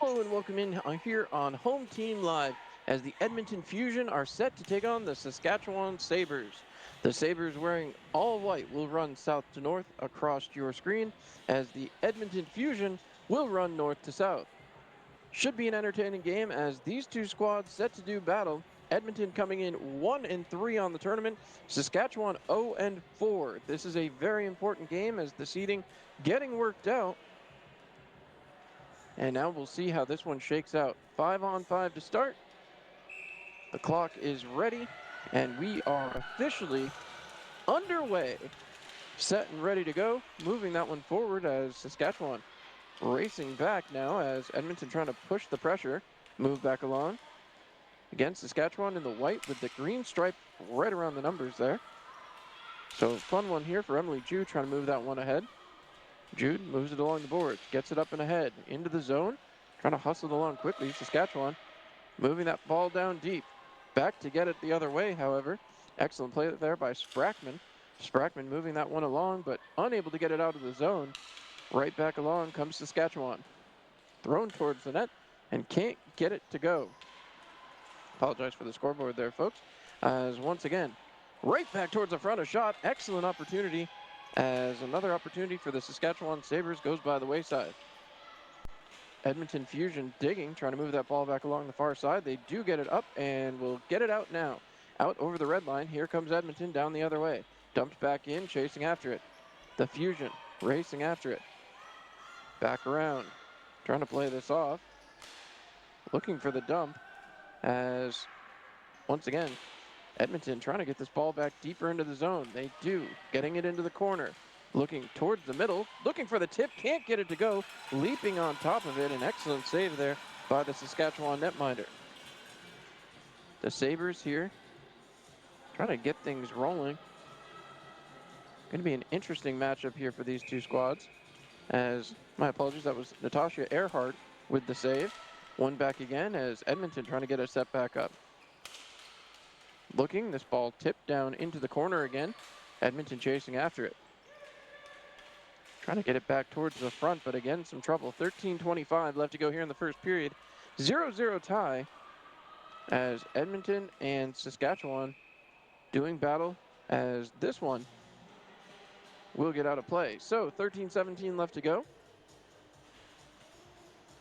Hello and welcome in here on Home Team Live as the Edmonton Fusion are set to take on the Saskatchewan Sabres. The Sabres wearing all white will run south to north across your screen as the Edmonton Fusion will run north to south. Should be an entertaining game as these two squads set to do battle. Edmonton coming in 1-3 on the tournament, Saskatchewan 0-4. This is a very important game as the seeding getting worked out. And now we'll see how this one shakes out. 5-on-5 to start. The clock is ready, and we are officially underway. Set and ready to go. Moving that one forward as Saskatchewan racing back now as Edmonton trying to push the pressure. Move back along. Again, Saskatchewan in the white with the green stripe right around the numbers there. So fun one here for Emily Jude trying to move that one ahead. Jude moves it along the boards, gets it up and ahead, into the zone, trying to hustle it along quickly. Saskatchewan moving that ball down deep. Back to get it the other way, however. Excellent play there by Sprackman. Sprackman moving that one along, but unable to get it out of the zone. Right back along comes Saskatchewan. Thrown towards the net and can't get it to go. Apologize for the scoreboard there, folks. As once again, right back towards the front, a shot. Excellent opportunity as another opportunity for the Saskatchewan Sabres goes by the wayside. Edmonton Fusion digging, trying to move that ball back along the far side. They do get it up and will get it out now. Out over the red line. Here comes Edmonton down the other way. Dumped back in, chasing after it. The Fusion racing after it. Back around, trying to play this off. Looking for the dump as, once again, Edmonton trying to get this ball back deeper into the zone. They do, getting it into the corner. Looking towards the middle, looking for the tip, can't get it to go. Leaping on top of it, an excellent save there by the Saskatchewan netminder. The Sabres here trying to get things rolling. Going to be an interesting matchup here for these two squads. As, my apologies, that was Natasha Earhart with the save. One back again as Edmonton trying to get a set back up. Looking, this ball tipped down into the corner again. Edmonton chasing after it. Trying to get it back towards the front, but again, some trouble. 13:25 left to go here in the first period. 0-0 tie as Edmonton and Saskatchewan doing battle as this one will get out of play. So 13:17 left to go.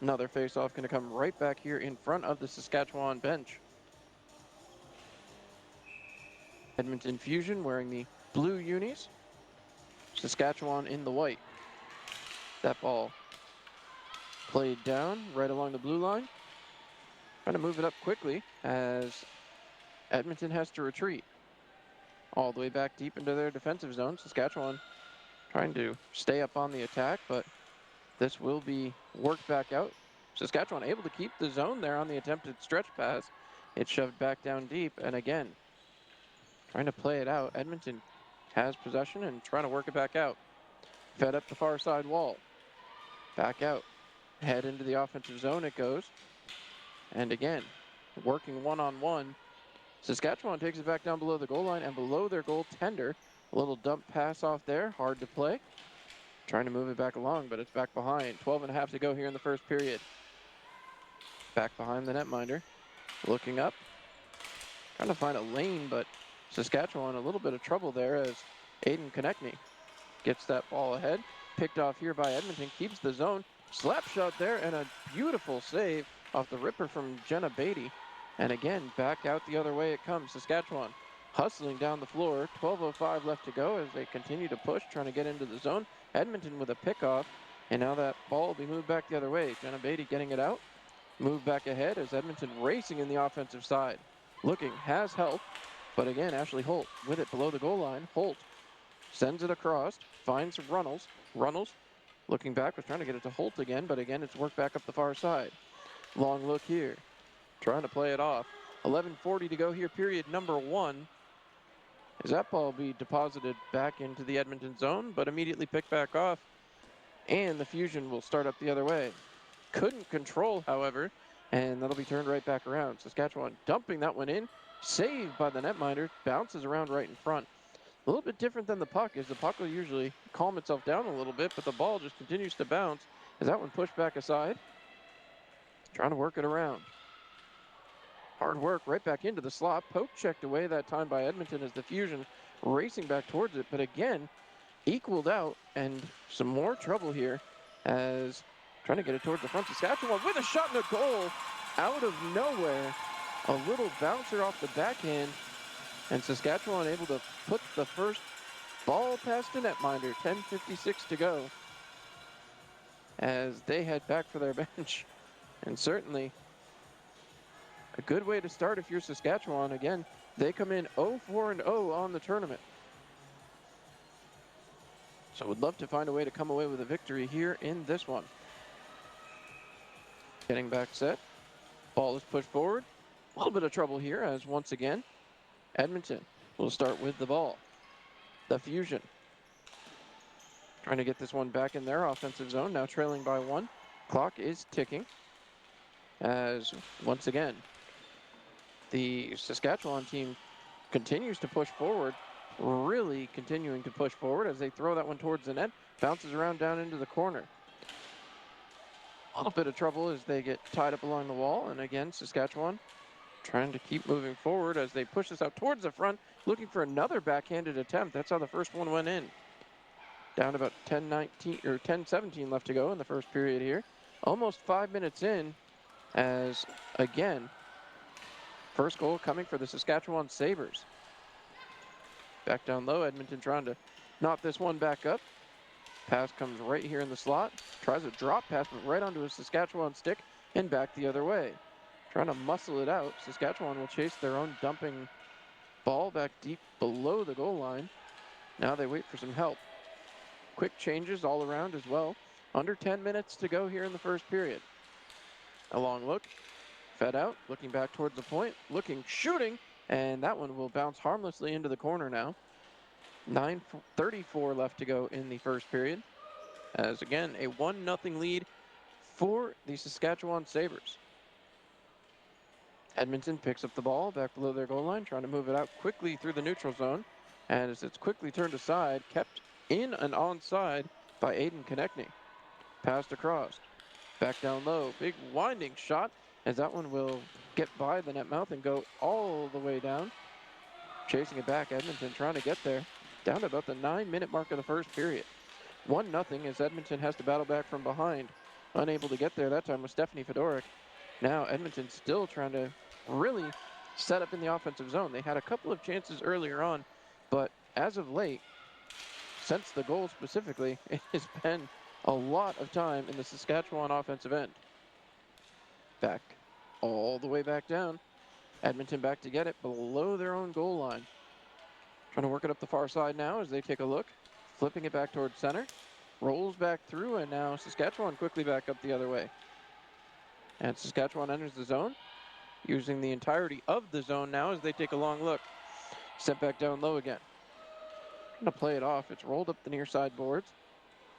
Another face-off going to come right back here in front of the Saskatchewan bench. Edmonton Fusion wearing the blue unis. Saskatchewan in the white. That ball played down right along the blue line. Trying to move it up quickly as Edmonton has to retreat. All the way back deep into their defensive zone. Saskatchewan trying to stay up on the attack, but this will be worked back out. Saskatchewan able to keep the zone there on the attempted stretch pass. It's shoved back down deep, and again, trying to play it out. Edmonton has possession and trying to work it back out. Fed up the far side wall. Back out. Head into the offensive zone it goes. And again, working one-on-one. Saskatchewan takes it back down below the goal line and below their goaltender. A little dump pass off there, hard to play. Trying to move it back along, but it's back behind. 12.5 to go here in the first period. Back behind the netminder. Looking up. Trying to find a lane, but Saskatchewan a little bit of trouble there as Aiden Konechny gets that ball ahead. Picked off here by Edmonton, keeps the zone. Slap shot there and a beautiful save off the ripper from Jenna Beatty. And again, back out the other way it comes. Saskatchewan hustling down the floor. 12:05 left to go as they continue to push, trying to get into the zone. Edmonton with a pickoff. And now that ball will be moved back the other way. Jenna Beatty getting it out. Move back ahead as Edmonton racing in the offensive side. Looking, has help. But again, Ashley Holt with it below the goal line. Holt sends it across, finds Runnels. Runnels looking back, was trying to get it to Holt again, but again, it's worked back up the far side. Long look here, trying to play it off. 11:40 to go here, period number one. As that ball will be deposited back into the Edmonton zone, but immediately picked back off, and the Fusion will start up the other way. Couldn't control, however, and that'll be turned right back around. Saskatchewan dumping that one in, saved by the netminder, bounces around right in front. A little bit different than the puck, as the puck will usually calm itself down a little bit, but the ball just continues to bounce as that one pushed back aside. trying to work it around. Hard work right back into the slot. Poke checked away that time by Edmonton as the Fusion racing back towards it, but again, equaled out and some more trouble here as trying to get it towards the front. Saskatchewan with a shot and a goal out of nowhere. A little bouncer off the backhand, and Saskatchewan able to put the first ball past the netminder. 10:56 to go as they head back for their bench. And certainly a good way to start if you're Saskatchewan. Again, they come in 0-4-0 on the tournament. So would love to find a way to come away with a victory here in this one. Getting back set. Ball is pushed forward. A little bit of trouble here as once again, Edmonton will start with the ball. The Fusion trying to get this one back in their offensive zone, now trailing by 1. Clock is ticking as once again, the Saskatchewan team continues to push forward, really continuing to push forward as they throw that one towards the net, bounces around down into the corner. A little bit of trouble as they get tied up along the wall, and again, Saskatchewan trying to keep moving forward as they push this out towards the front, looking for another backhanded attempt. That's how the first one went in. Down about 10:19 or 10:17 left to go in the first period here. Almost 5 minutes in as, again, first goal coming for the Saskatchewan Sabres. Back down low, Edmonton trying to knock this one back up. Pass comes right here in the slot. Tries a drop pass, but right onto a Saskatchewan stick and back the other way. Trying to muscle it out. Saskatchewan will chase their own dumping ball back deep below the goal line. Now they wait for some help. Quick changes all around as well. Under 10 minutes to go here in the first period. A long look. Fed out, looking back towards the point, looking, shooting, and that one will bounce harmlessly into the corner now. 9:34 left to go in the first period. As again, a 1-0 lead for the Saskatchewan Sabres. Edmonton picks up the ball back below their goal line, trying to move it out quickly through the neutral zone. And as it's quickly turned aside, kept in and onside by Aiden Konechny. Passed across. Back down low. Big winding shot as that one will get by the net mouth and go all the way down. Chasing it back, Edmonton trying to get there. Down to about the 9-minute mark of the first period. 1-0 as Edmonton has to battle back from behind. Unable to get there that time with Stephanie Fedoruk. Now Edmonton still trying to really set up in the offensive zone. They had a couple of chances earlier on, but as of late, since the goal specifically, it has been a lot of time in the Saskatchewan offensive end. Back, all the way back down. Edmonton back to get it below their own goal line. Trying to work it up the far side now as they take a look. Flipping it back towards center. Rolls back through, and now Saskatchewan quickly back up the other way. And Saskatchewan enters the zone, using the entirety of the zone now as they take a long look. Sent back down low again. Trying to play it off. It's rolled up the near side boards.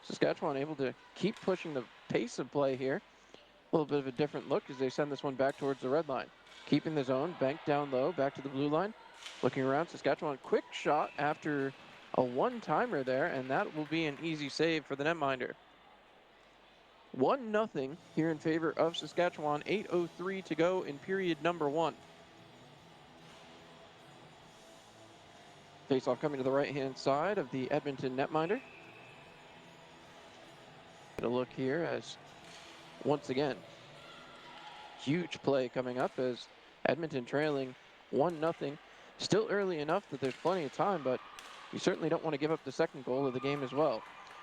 Saskatchewan able to keep pushing the pace of play here. A little bit of a different look as they send this one back towards the red line. Keeping the zone, banked down low, back to the blue line. Looking around, Saskatchewan, quick shot after a one-timer there, and that will be an easy save for the netminder. 1-0 here in favor of Saskatchewan. 8:03 to go in period number 1. Face-off coming to the right-hand side of the Edmonton netminder. Get a look here as, once again, huge play coming up as Edmonton trailing 1-0. Still early enough that there's plenty of time, but you certainly don't want to give up the second goal of the game as well.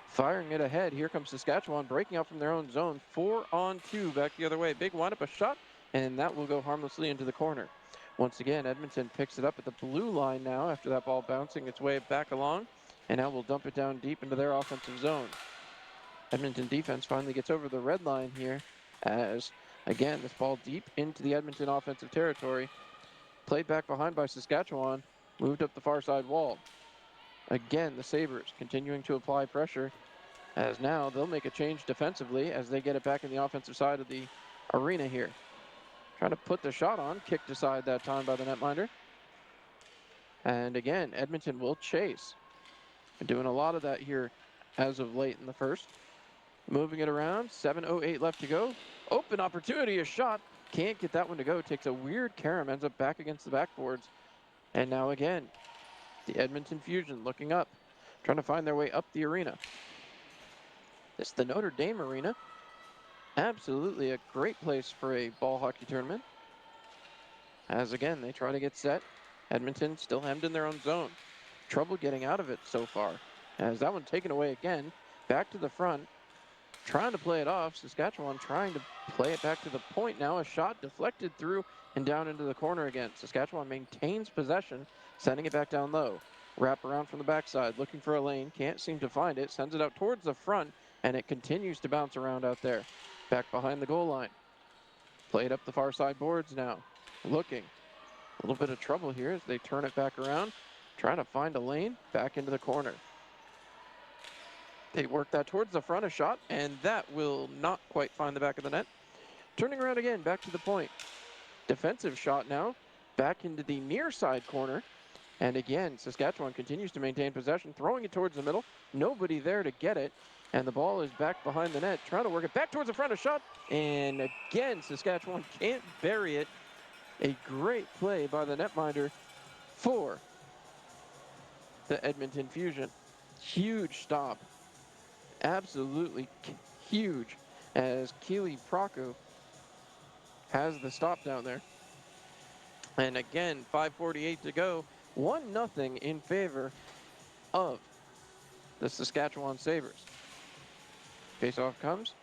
Firing it ahead. Here comes Saskatchewan breaking out from their own zone. 4-on-2 back the other way. Big wind up, a shot, and that will go harmlessly into the corner. Once again, Edmonton picks it up at the blue line now after that ball bouncing its way back along, and now will dump it down deep into their offensive zone. Edmonton defense finally gets over the red line here as, again, this ball deep into the Edmonton offensive territory. Played back behind by Saskatchewan, moved up the far side wall. Again, the Sabres continuing to apply pressure as now they'll make a change defensively as they get it back in the offensive side of the arena here. Trying to put the shot on, kicked aside that time by the netminder. And again, Edmonton will chase. Been doing a lot of that here as of late in the first. Moving it around, 7:08 left to go. Open opportunity, a shot. Can't get that one to go. Takes a weird carom, ends up back against the backboards. And now again, the Edmonton Fusion looking up, trying to find their way up the arena. This is the Notre Dame Arena. Absolutely a great place for a ball hockey tournament. As again, they try to get set. Edmonton still hemmed in their own zone. Trouble getting out of it so far. As that one taken away again, back to the front, trying to play it off. Saskatchewan trying to play it back to the point now. A shot deflected through and down into the corner again. Saskatchewan maintains possession, sending it back down low. Wrap around from the backside, looking for a lane, can't seem to find it, sends it out towards the front, and it continues to bounce around out there. Back behind the goal line. Played up the far side boards now. Looking. A little bit of trouble here as they turn it back around, trying to find a lane back into the corner. They work that towards the front, a shot, and that will not quite find the back of the net. Turning around again, back to the point. Defensive shot now, back into the near side corner. And again, Saskatchewan continues to maintain possession, throwing it towards the middle. Nobody there to get it. And the ball is back behind the net, trying to work it back towards the front, a shot. And again, Saskatchewan can't bury it. A great play by the netminder for the Edmonton Fusion. Huge stop. Absolutely huge as Keely Praku has the stop down there. And again, 5:48 to go, 1-0 in favor of the Saskatchewan Sabres. Faceoff comes,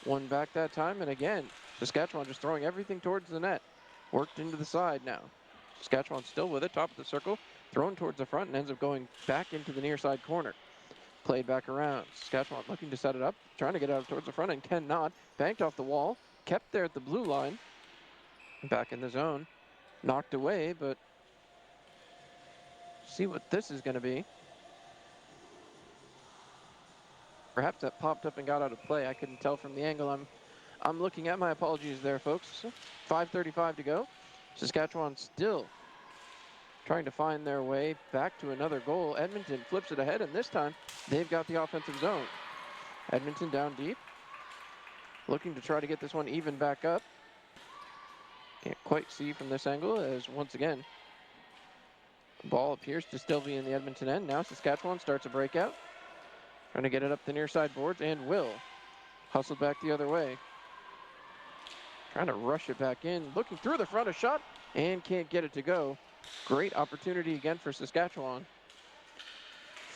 one back that time, and again, Saskatchewan just throwing everything towards the net. Worked into the side now. Saskatchewan still with it, top of the circle, thrown towards the front and ends up going back into the near side corner. Played back around. Saskatchewan looking to set it up, trying to get out towards the front and cannot. Banked off the wall, kept there at the blue line. Back in the zone. Knocked away, but see what this is going to be. Perhaps that popped up and got out of play. I couldn't tell from the angle I'm looking at. My apologies there, folks. 5:35 to go. Saskatchewan still trying to find their way back to another goal. Edmonton flips it ahead, and this time they've got the offensive zone. Edmonton down deep, looking to try to get this one even back up. Can't quite see from this angle as once again, the ball appears to still be in the Edmonton end. Now Saskatchewan starts a breakout, trying to get it up the near side boards, and will. Hustled back the other way. Trying to rush it back in, looking through the front, a shot, and can't get it to go. Great opportunity again for Saskatchewan.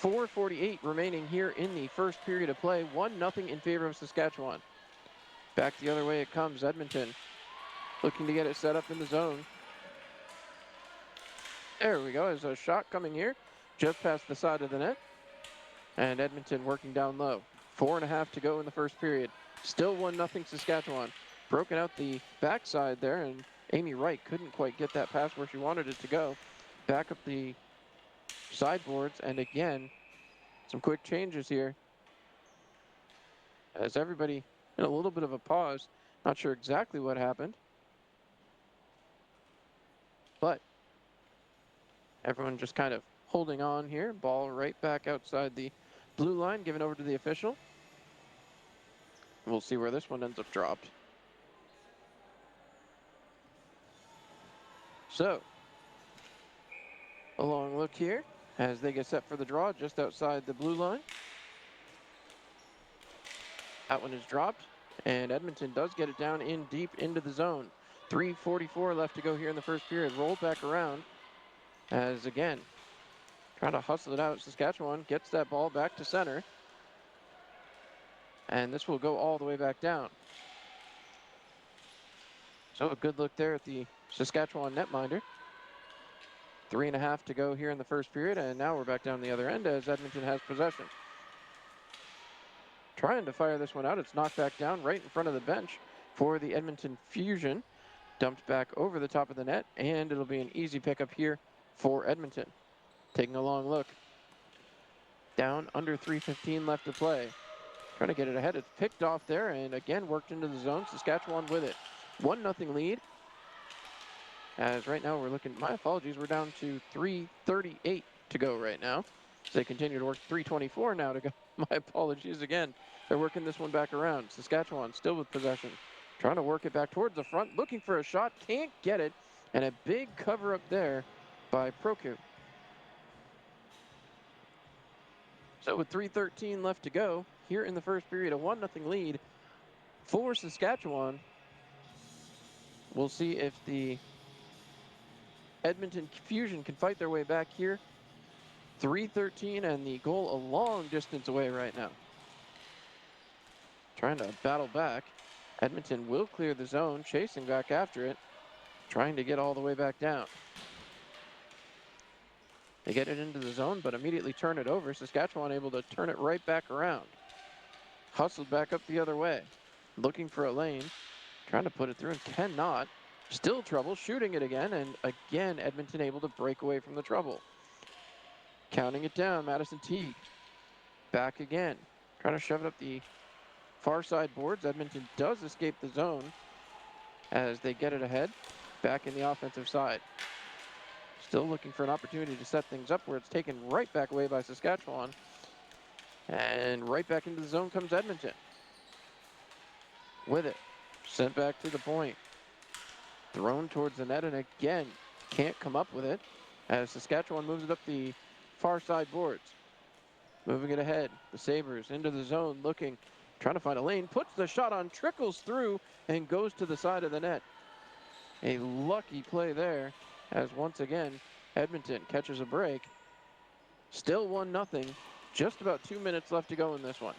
4:48 remaining here in the first period of play. 1-0 in favor of Saskatchewan. Back the other way it comes. Edmonton looking to get it set up in the zone. There we go. There's a shot coming here just past the side of the net. And Edmonton working down low. 4.5 to go in the first period. Still 1-0 Saskatchewan. Broken out the backside there, and Amy Wright couldn't quite get that pass where she wanted it to go. Back up the sideboards, and again, some quick changes here. As everybody in a little bit of a pause, not sure exactly what happened. But everyone just kind of holding on here. Ball right back outside the blue line, given over to the official. We'll see where this one ends up dropped. So, a long look here as they get set for the draw just outside the blue line. That one is dropped, and Edmonton does get it down in deep into the zone. 3:44 left to go here in the first period. Rolled back around as, again, trying to hustle it out. Saskatchewan gets that ball back to center, and this will go all the way back down. So a good look there at the Saskatchewan netminder. 3.5 to go here in the first period, and now we're back down the other end as Edmonton has possession. Trying to fire this one out. It's knocked back down right in front of the bench for the Edmonton Fusion. Dumped back over the top of the net, and it'll be an easy pickup here for Edmonton. Taking a long look. Down under 3:15 left to play. Trying to get it ahead. It's picked off there, and again worked into the zone. Saskatchewan with it. 1-0 lead. As right now we're looking, my apologies, we're down to 3:38 to go right now. They continue to work. 3:24 now to go. My apologies again. They're working this one back around. Saskatchewan still with possession. Trying to work it back towards the front. Looking for a shot. Can't get it. And a big cover up there by Proku. So with 3:13 left to go here in the first period, a 1-0 lead for Saskatchewan. We'll see if the Edmonton Fusion can fight their way back here. 3:13 and the goal a long distance away right now. Trying to battle back. Edmonton will clear the zone, chasing back after it, trying to get all the way back down. They get it into the zone, but immediately turn it over. Saskatchewan able to turn it right back around. Hustled back up the other way. Looking for a lane. Trying to put it through and cannot. Still trouble, shooting it again, and again Edmonton able to break away from the trouble. Counting it down, Madison Teague. Back again. Trying to shove it up the far side boards. Edmonton does escape the zone as they get it ahead. Back in the offensive side. Still looking for an opportunity to set things up where it's taken right back away by Saskatchewan. And right back into the zone comes Edmonton. With it. Sent back to the point. Thrown towards the net and again can't come up with it as Saskatchewan moves it up the far side boards. Moving it ahead. The Sabres into the zone looking, trying to find a lane. Puts the shot on, trickles through and goes to the side of the net. A lucky play there as once again Edmonton catches a break. Still 1-0. Just about 2 minutes left to go in this one.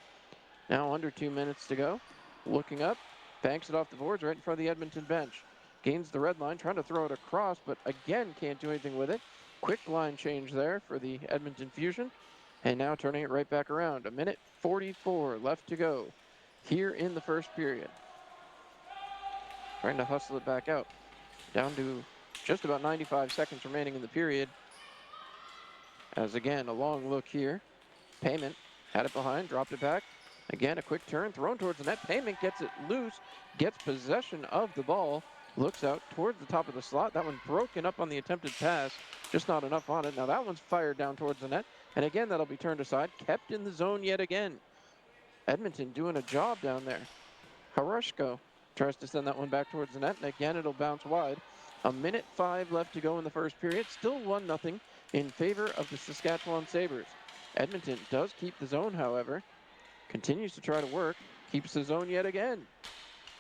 Now under 2 minutes to go. Looking up. Banks it off the boards right in front of the Edmonton bench. Gains the red line, trying to throw it across, but again can't do anything with it. Quick line change there for the Edmonton Fusion. And now turning it right back around. 1:44 left to go here in the first period. Trying to hustle it back out. Down to just about 95 seconds remaining in the period. As again, a long look here. Payment had it behind, dropped it back. Again, a quick turn, thrown towards the net. Payment gets it loose, gets possession of the ball, looks out towards the top of the slot. That one broken up on the attempted pass, just not enough on it. Now that one's fired down towards the net, and again, that'll be turned aside, kept in the zone yet again. Edmonton doing a job down there. Harushko tries to send that one back towards the net, and again, it'll bounce wide. 1:05 left to go in the first period. Still 1-0 in favor of the Saskatchewan Sabres. Edmonton does keep the zone, however. Continues to try to work, keeps the zone yet again,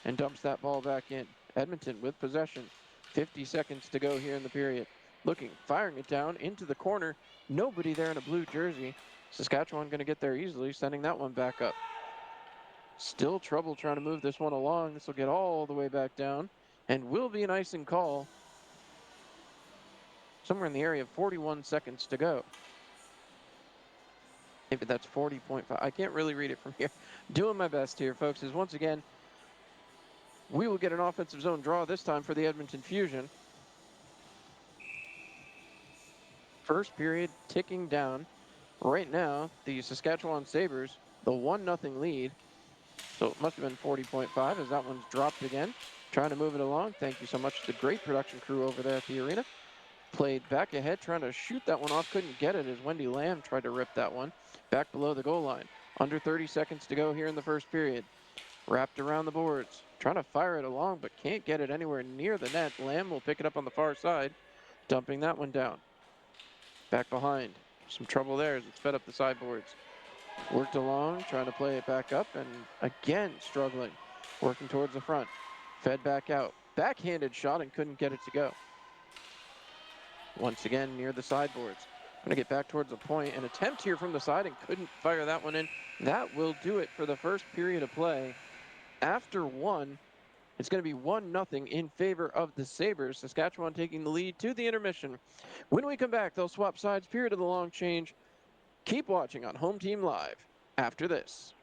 and dumps that ball back in. Edmonton with possession. 50 seconds to go here in the period. Looking, firing it down into the corner. Nobody there in a blue jersey. Saskatchewan going to get there easily, sending that one back up. Still trouble trying to move this one along. This will get all the way back down and will be an icing call. Somewhere in the area of 41 seconds to go. Maybe that's 40.5. I can't really read it from here. Doing my best here, folks, is once again, we will get an offensive zone draw this time for the Edmonton Fusion. First period ticking down. Right now, the Saskatchewan Sabres, the 1-0 lead. So it must have been 40.5 as that one's dropped again. Trying to move it along. Thank you so much to the great production crew over there at the arena. Played back ahead, trying to shoot that one off. Couldn't get it as Wendy Lamb tried to rip that one back below the goal line. Under 30 seconds to go here in the first period. Wrapped around the boards. Trying to fire it along, but can't get it anywhere near the net. Lamb will pick it up on the far side, dumping that one down. Back behind. Some trouble there as it's fed up the sideboards. Worked along, trying to play it back up, and again struggling. Working towards the front. Fed back out. Backhanded shot and couldn't get it to go. Once again near the sideboards. Going to get back towards the point. An attempt here from the side and couldn't fire that one in. That will do it for the first period of play. After one, it's going to be 1-0 in favor of the Sabres. Saskatchewan taking the lead to the intermission. When we come back, they'll swap sides. Period of the long change. Keep watching on Home Team Live after this.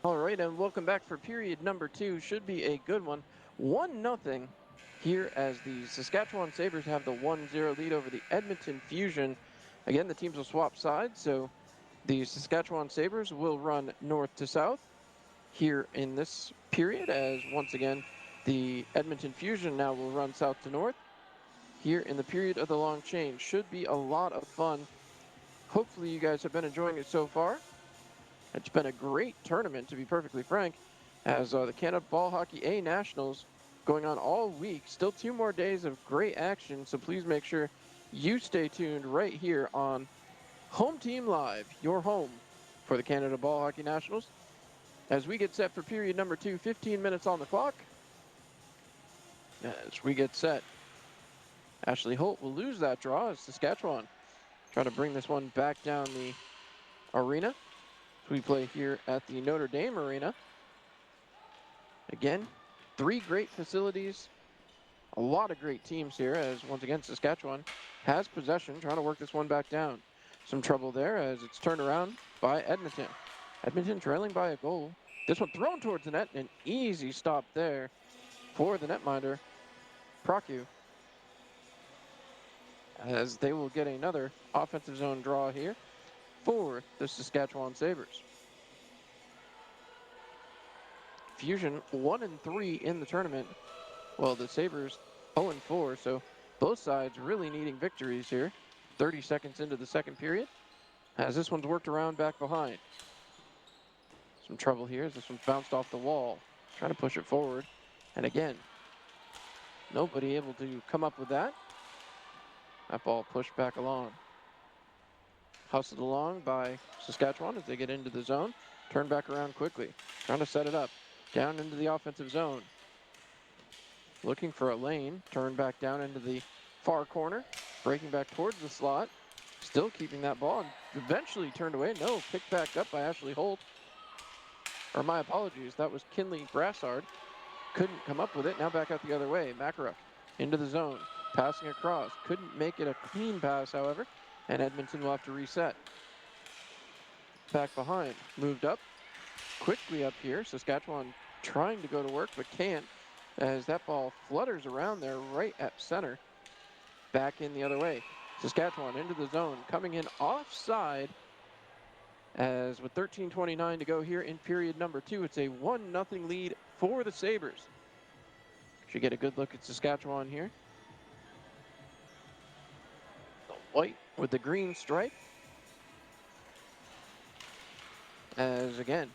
All right, and welcome back for period number 2. Should be a good one. 1-0 here as the Saskatchewan Sabres have the 1-0 lead over the Edmonton Fusion. Again, the teams will swap sides, so the Saskatchewan Sabres will run north to south here in this period, as once again, the Edmonton Fusion now will run south to north here in the period of the long change. Should be a lot of fun. Hopefully you guys have been enjoying it so far. It's been a great tournament, to be perfectly frank, as the Canada Ball Hockey A Nationals going on all week. Still 2 more days of great action, so please make sure you stay tuned right here on Home Team Live, your home for the Canada Ball Hockey Nationals. As we get set for period number 2, 15 minutes on the clock. As we get set, Ashley Holt will lose that draw as Saskatchewan trying to bring this one back down the arena. We play here at the Notre Dame Arena. Again, 3 great facilities, a lot of great teams here, as once again Saskatchewan has possession, trying to work this one back down. Some trouble there as it's turned around by Edmonton. Edmonton trailing by a goal. This one thrown towards the net, an easy stop there for the netminder, Procu, as they will get another offensive zone draw here for the Saskatchewan Sabres. Fusion 1-3 in the tournament. Well, the Sabres 0-4, so both sides really needing victories here. 30 seconds into the second period, as this one's worked around back behind. Some trouble here as this one's bounced off the wall. Trying to push it forward. And again, nobody able to come up with that. That ball pushed back along. Hustled along by Saskatchewan as they get into the zone. Turn back around quickly. Trying to set it up. Down into the offensive zone. Looking for a lane. Turn back down into the far corner. Breaking back towards the slot. Still keeping that ball and eventually turned away. No, picked back up by Ashley Holt. Or my apologies, that was Kinley Brassard. Couldn't come up with it. Now back out the other way. Makaruk into the zone. Passing across. Couldn't make it a clean pass, however. And Edmonton will have to reset. Back behind. Moved up. Quickly up here. Saskatchewan trying to go to work but can't, as that ball flutters around there right at center. Back in the other way. Saskatchewan into the zone. Coming in offside. As with 13:29 to go here in period number 2, it's a 1-0 lead for the Sabres. Should get a good look at Saskatchewan here. The white with the green stripe. As again,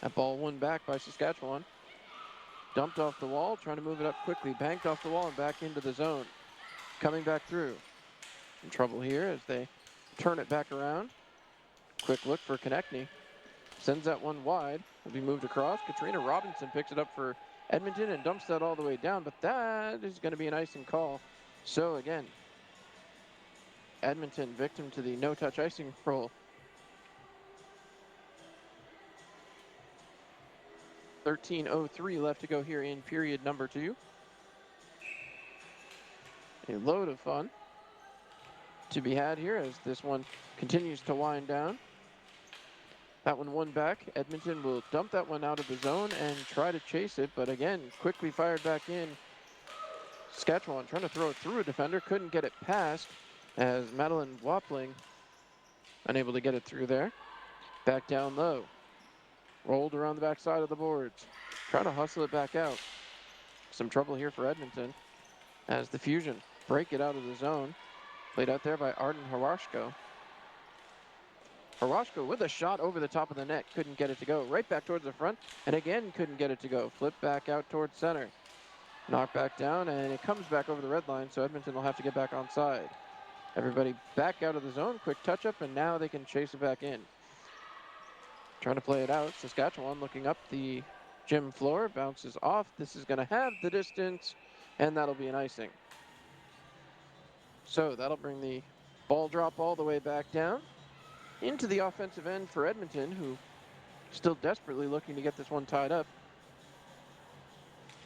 that ball won back by Saskatchewan. Dumped off the wall, trying to move it up quickly. Banked off the wall and back into the zone. Coming back through. In trouble here as they turn it back around. Quick look for Konechny. Sends that one wide. Will be moved across. Katrina Robinson picks it up for Edmonton and dumps that all the way down, but that is going to be an icing call. So again, Edmonton victim to the no-touch icing rule. 13:03 left to go here in period number 2. A load of fun to be had here as this one continues to wind down. That one won back. Edmonton will dump that one out of the zone and try to chase it, but again, quickly fired back in. Saskatchewan trying to throw it through a defender, couldn't get it past as Madeline Wappling unable to get it through there. Back down low. Rolled around the backside of the boards. Trying to hustle it back out. Some trouble here for Edmonton as the Fusion break it out of the zone. Played out there by Arden Hawashko. Hawashko with a shot over the top of the net. Couldn't get it to go. Right back towards the front. And again, couldn't get it to go. Flip back out towards center. Knocked back down, and it comes back over the red line, so Edmonton will have to get back on side. Everybody back out of the zone. Quick touch-up, and now they can chase it back in. Trying to play it out. Saskatchewan looking up the gym floor. Bounces off. This is going to have the distance, and that'll be an icing. So that'll bring the ball drop all the way back down into the offensive end for Edmonton, who still desperately looking to get this one tied up.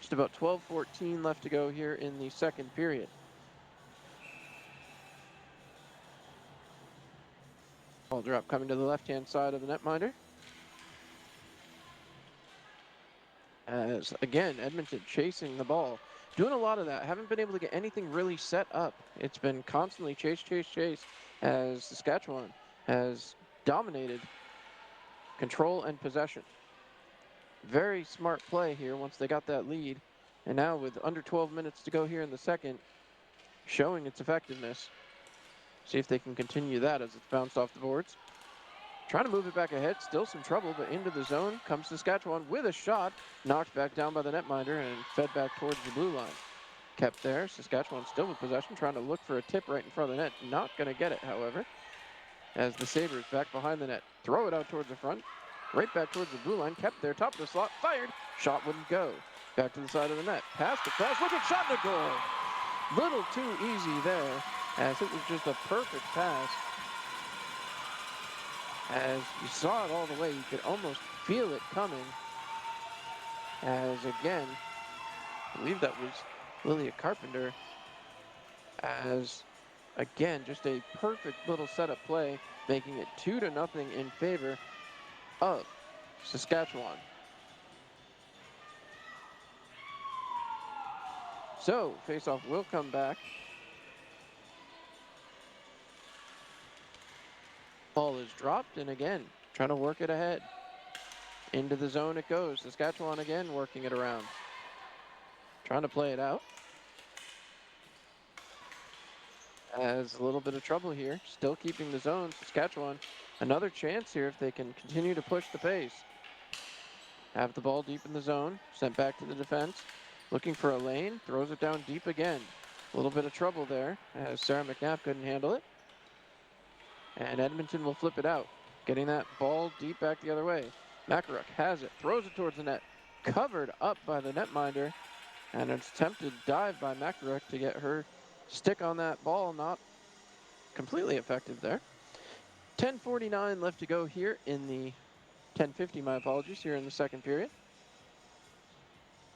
Just about 12:14 left to go here in the second period. Ball drop coming to the left-hand side of the netminder. As, again, Edmonton chasing the ball. Doing a lot of that. Haven't been able to get anything really set up. It's been constantly chase, chase, chase as Saskatchewan has dominated control and possession. Very smart play here once they got that lead. And now with under 12 minutes to go here in the second, showing its effectiveness. See if they can continue that as it's bounced off the boards. Trying to move it back ahead, still some trouble, but into the zone comes Saskatchewan with a shot. Knocked back down by the netminder and fed back towards the blue line. Kept there, Saskatchewan still with possession, trying to look for a tip right in front of the net. Not going to get it, however, as the Sabres back behind the net. Throw it out towards the front, right back towards the blue line, kept there, top of the slot, fired. Shot wouldn't go. Back to the side of the net, passed across, look at shot and a goal. Little too easy there, as it was just a perfect pass. As you saw it all the way, you could almost feel it coming. As again, I believe that was Lilia Carpenter. As again, just a perfect little setup play, making it 2-0 in favor of Saskatchewan. So, faceoff will come back. Ball is dropped, and again, trying to work it ahead. Into the zone it goes. Saskatchewan again working it around. Trying to play it out. Has a little bit of trouble here. Still keeping the zone. Saskatchewan, another chance here if they can continue to push the pace. Have the ball deep in the zone. Sent back to the defense. Looking for a lane. Throws it down deep again. A little bit of trouble there as Sarah McNabb couldn't handle it. And Edmonton will flip it out. Getting that ball deep back the other way. Makaruk has it. Throws it towards the net. Covered up by the netminder. And an attempted dive by Makaruk to get her stick on that ball. Not completely effective there. 10:49 left to go here in the 10:50, my apologies, here in the second period.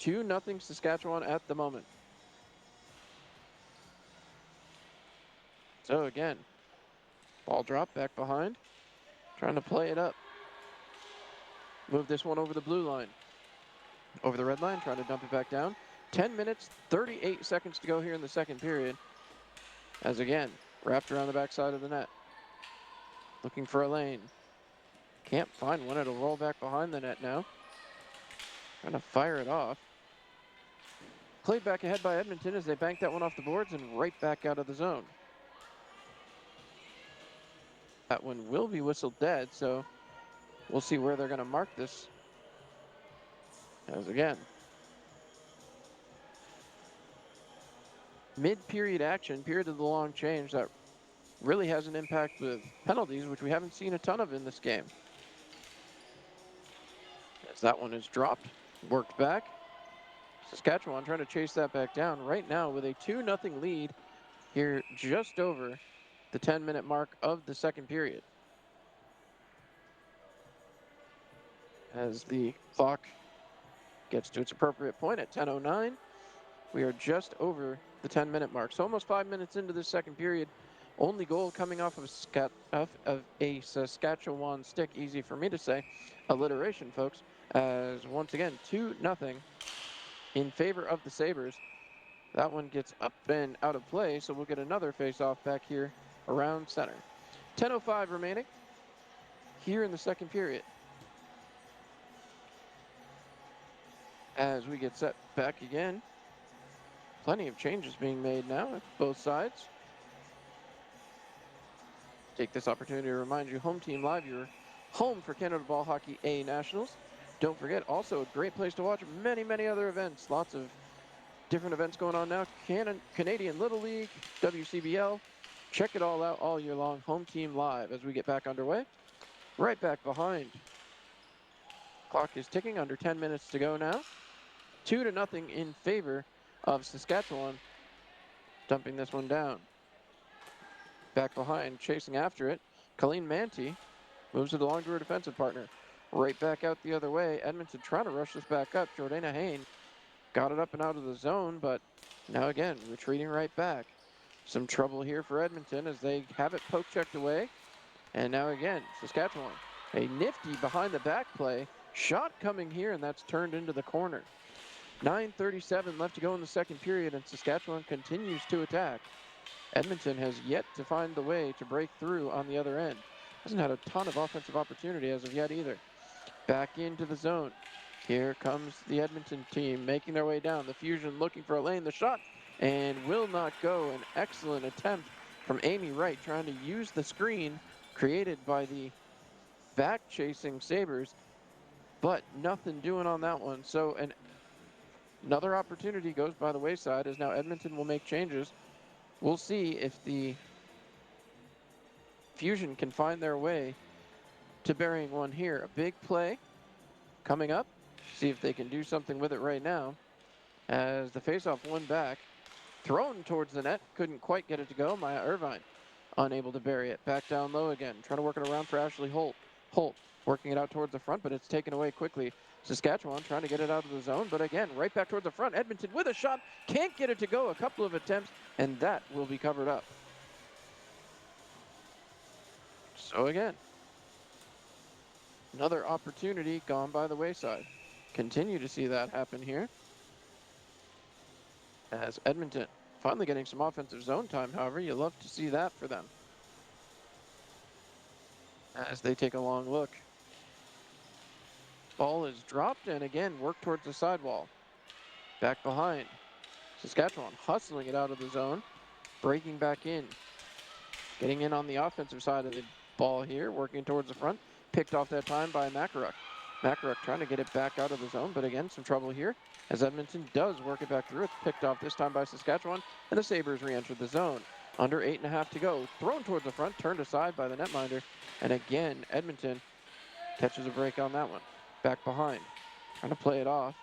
2-0 Saskatchewan at the moment. So again, ball drop back behind. Trying to play it up. Move this one over the blue line. Over the red line, trying to dump it back down. 10 minutes, 38 seconds to go here in the second period. As again, wrapped around the backside of the net. Looking for a lane. Can't find one. It'll roll back behind the net now. Trying to fire it off. Played back ahead by Edmonton as they bank that one off the boards and right back out of the zone. That one will be whistled dead, so we'll see where they're going to mark this. As again, mid-period action, period of the long change that really has an impact with penalties, which we haven't seen a ton of in this game. As that one is dropped, worked back. Saskatchewan trying to chase that back down right now with a 2-0 lead here just over the 10-minute mark of the second period. As the clock gets to its appropriate point at 10:09, we are just over the 10-minute mark. So almost 5 minutes into the second period. Only goal coming off of a Saskatchewan stick. Easy for me to say. Alliteration, folks. As once again, 2-0 in favor of the Sabres. That one gets up and out of play, so we'll get another face-off back here around center. 10:05 remaining here in the second period. As we get set back again. Plenty of changes being made now at both sides. Take this opportunity to remind you, Home Team Live, your home for Canada Ball Hockey A Nationals. Don't forget, also a great place to watch many, many other events. Lots of different events going on now. Canadian Little League, WCBL. Check it all out all year long. Home Team Live as we get back underway. Right back behind. Clock is ticking, under 10 minutes to go now. 2-0 in favor of Saskatchewan. Dumping this one down. Back behind, chasing after it. Colleen Manti moves it along to her defensive partner. Right back out the other way. Edmonton trying to rush this back up. Jordana Hain got it up and out of the zone, but now again, retreating right back. Some trouble here for Edmonton as they have it poke checked away. And now again, Saskatchewan. A nifty behind the back play. Shot coming here, and that's turned into the corner. 9:37 left to go in the second period, and Saskatchewan continues to attack. Edmonton has yet to find the way to break through on the other end. Hasn't had a ton of offensive opportunity as of yet either. Back into the zone. Here comes the Edmonton team making their way down. The Fusion looking for a lane. The shot and will not go. An excellent attempt from Amy Wright trying to use the screen created by the back chasing Sabres, but nothing doing on that one. So another opportunity goes by the wayside as now Edmonton will make changes. We'll see if the Fusion can find their way to burying one here. A big play coming up. See if they can do something with it right now. As the faceoff won back, thrown towards the net, couldn't quite get it to go. Maya Irvine unable to bury it. Back down low again, trying to work it around for Ashley Holt. Holt working it out towards the front, but it's taken away quickly. Saskatchewan trying to get it out of the zone, but again, right back towards the front. Edmonton with a shot, can't get it to go. A couple of attempts, and that will be covered up. So again, another opportunity gone by the wayside. Continue to see that happen here. As Edmonton finally getting some offensive zone time, however, you love to see that for them. As they take a long look. Ball is dropped and again work towards the sidewall. Back behind. Saskatchewan hustling it out of the zone. Breaking back in. Getting in on the offensive side of the ball here, working towards the front. Picked off that time by Makaruk. Makaruk trying to get it back out of the zone, but again, some trouble here as Edmonton does work it back through. It's picked off this time by Saskatchewan, and the Sabres re-enter the zone. Under 8.5 to go. Thrown towards the front, turned aside by the netminder, and again, Edmonton catches a break on that one. Back behind, trying to play it off.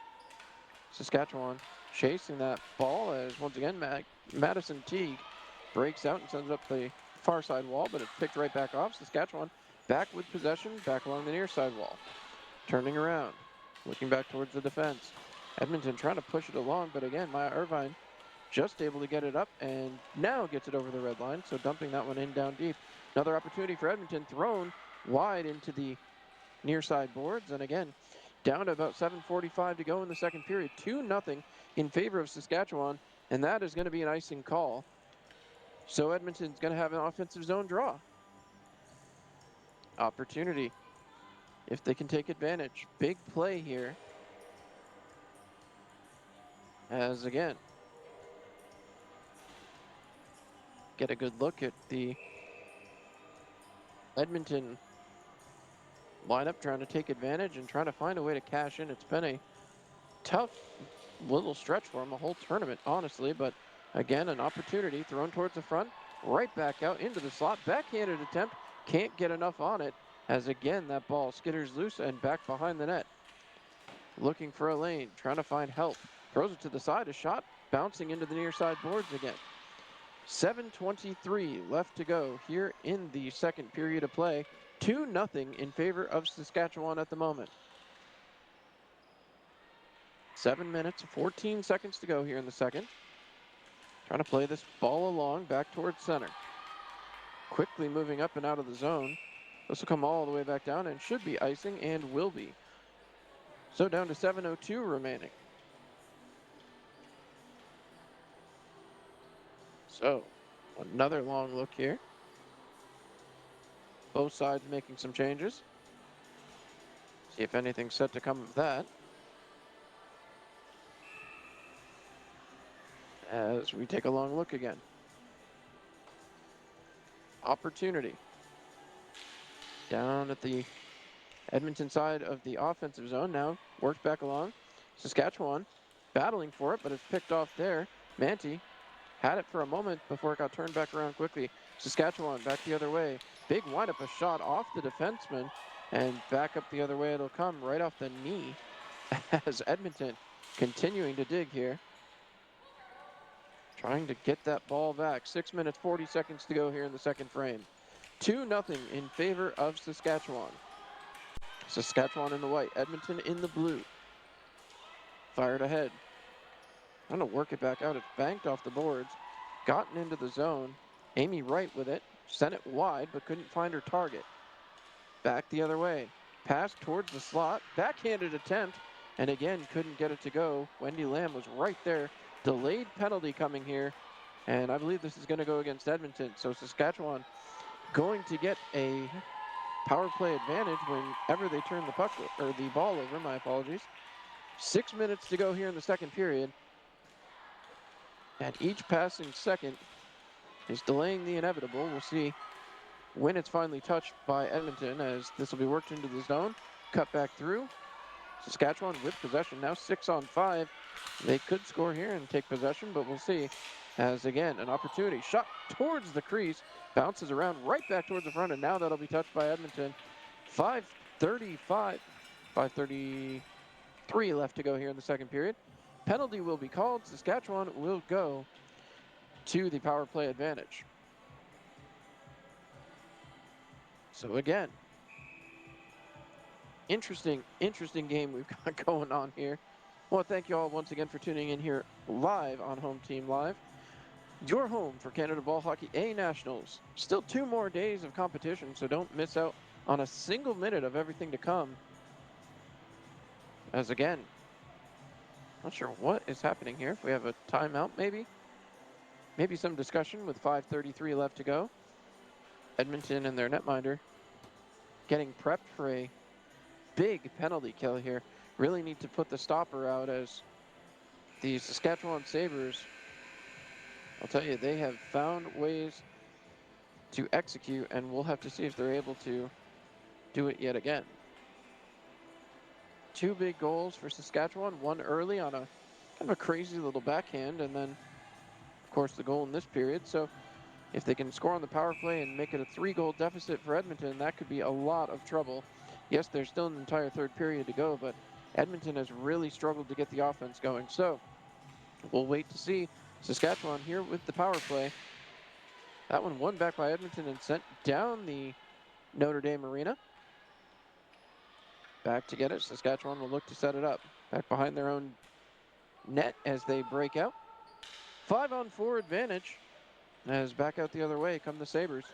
Saskatchewan chasing that ball as, once again, Madison Teague breaks out and sends it up the far side wall, but it's picked right back off. Saskatchewan back with possession, back along the near side wall. Turning around, looking back towards the defense. Edmonton trying to push it along, but again, Maya Irvine just able to get it up and now gets it over the red line, so dumping that one in down deep. Another opportunity for Edmonton, thrown wide into the near side boards, and again, down to about 7:45 to go in the second period. 2-0 in favor of Saskatchewan, and that is going to be an icing call. So Edmonton's going to have an offensive zone draw. Opportunity, if they can take advantage. Big play here. As again, get a good look at the Edmonton lineup trying to take advantage and trying to find a way to cash in. It's been a tough little stretch for them, a whole tournament, honestly, but again, an opportunity thrown towards the front, right back out into the slot. Backhanded attempt, can't get enough on it, as again, that ball skitters loose and back behind the net. Looking for a lane, trying to find help. Throws it to the side, a shot, bouncing into the near side boards again. 7:23 left to go here in the second period of play. 2-0 in favor of Saskatchewan at the moment. 7 minutes, 14 seconds to go here in the second. Trying to play this ball along back towards center. Quickly moving up and out of the zone. This will come all the way back down and should be icing and will be. So down to 7:02 remaining. So another long look here. Both sides making some changes. See if anything's set to come of that. As we take a long look again. Opportunity. Down at the Edmonton side of the offensive zone now. Works back along. Saskatchewan battling for it, but it's picked off there. Manti had it for a moment before it got turned back around quickly. Saskatchewan back the other way. Big windup, a shot off the defenseman, and back up the other way it'll come, right off the knee, as Edmonton continuing to dig here. Trying to get that ball back. 6 minutes, 40 seconds to go here in the second frame. 2-0 in favor of Saskatchewan. Saskatchewan in the white, Edmonton in the blue. Fired ahead. Trying to work it back out. It's banked off the boards. Gotten into the zone. Amy Wright with it. Sent it wide, but couldn't find her target. Back the other way. pass towards the slot, backhanded attempt, and again couldn't get it to go. Wendy Lamb was right there. Delayed penalty coming here, and I believe this is going to go against Edmonton. So Saskatchewan going to get a power play advantage whenever they turn the puck or the ball over. My apologies. 6 minutes to go here in the second period, and each passing second is delaying the inevitable. We'll see when it's finally touched by Edmonton, as this will be worked into the zone. Cut back through. Saskatchewan with possession now, 6-on-5. They could score here and take possession, but we'll see. As again, an opportunity. Shot towards the crease. Bounces around right back towards the front, and now that'll be touched by Edmonton. 5:33 left to go here in the second period. Penalty will be called. Saskatchewan will go to the power play advantage. So again, interesting game we've got going on here. Well, thank you all once again for tuning in here live on Home Team Live. Your home for Canada Ball Hockey A Nationals. Still 2 more days of competition, so don't miss out on a single minute of everything to come. As again, not sure what is happening here. If we have a timeout, maybe some discussion with 5:33 left to go. Edmonton and their netminder getting prepped for a big penalty kill here. Really need to put the stopper out, as the Saskatchewan Sabres, I'll tell you, they have found ways to execute, and we'll have to see if they're able to do it yet again. 2 big goals for Saskatchewan, one early on a kind of a crazy little backhand, and then, of course, the goal in this period. So if they can score on the power play and make it a 3-goal deficit for Edmonton, that could be a lot of trouble. Yes, there's still an entire third period to go, but Edmonton has really struggled to get the offense going. So we'll wait to see. Saskatchewan here with the power play. That one won back by Edmonton and sent down the Notre Dame arena. Back to get it. Saskatchewan will look to set it up. Back behind their own net as they break out. 5-on-4 advantage, as back out the other way come the Sabres.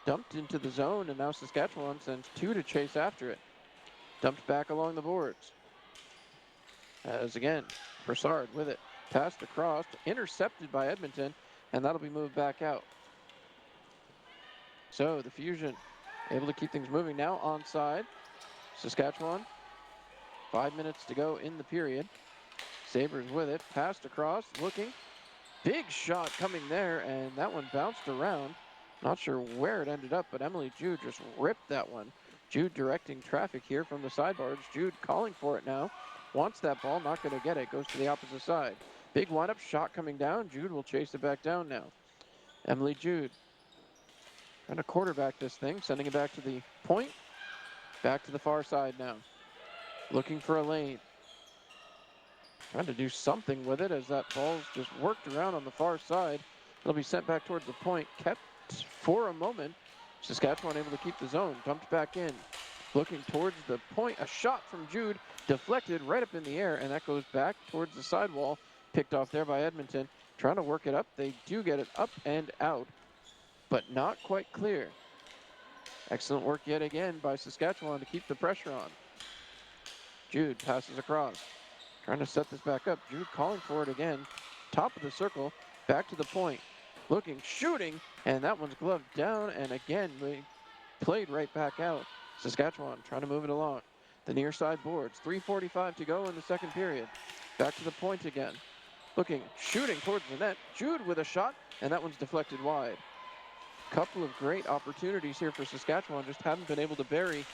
Dumped into the zone, and now Saskatchewan sends 2 to chase after it. Dumped back along the boards. As again, Broussard with it. Passed across, intercepted by Edmonton, and that'll be moved back out. So the Fusion able to keep things moving now onside. Saskatchewan, 5 minutes to go in the period. Sabres with it, passed across, looking. Big shot coming there, and that one bounced around. Not sure where it ended up, but Emily Jude just ripped that one. Jude directing traffic here from the sideboards. Jude calling for it now. Wants that ball, not going to get it. Goes to the opposite side. Big windup, shot coming down. Jude will chase it back down now. Emily Jude trying to quarterback this thing, sending it back to the point. Back to the far side now. Looking for a lane. Trying to do something with it, as that ball's just worked around on the far side. It'll be sent back towards the point. Kept for a moment. Saskatchewan able to keep the zone. Dumped back in. Looking towards the point. A shot from Jude. Deflected right up in the air, and that goes back towards the sidewall. Picked off there by Edmonton. Trying to work it up. They do get it up and out, but not quite clear. Excellent work yet again by Saskatchewan to keep the pressure on. Jude passes across. Trying to set this back up. Jude calling for it again. Top of the circle. Back to the point. Looking, shooting, and that one's gloved down, and again, played right back out. Saskatchewan trying to move it along. The near side boards. 3:45 to go in the second period. Back to the point again. Looking, shooting towards the net. Jude with a shot, and that one's deflected wide. Couple of great opportunities here for Saskatchewan. Just haven't been able to bury.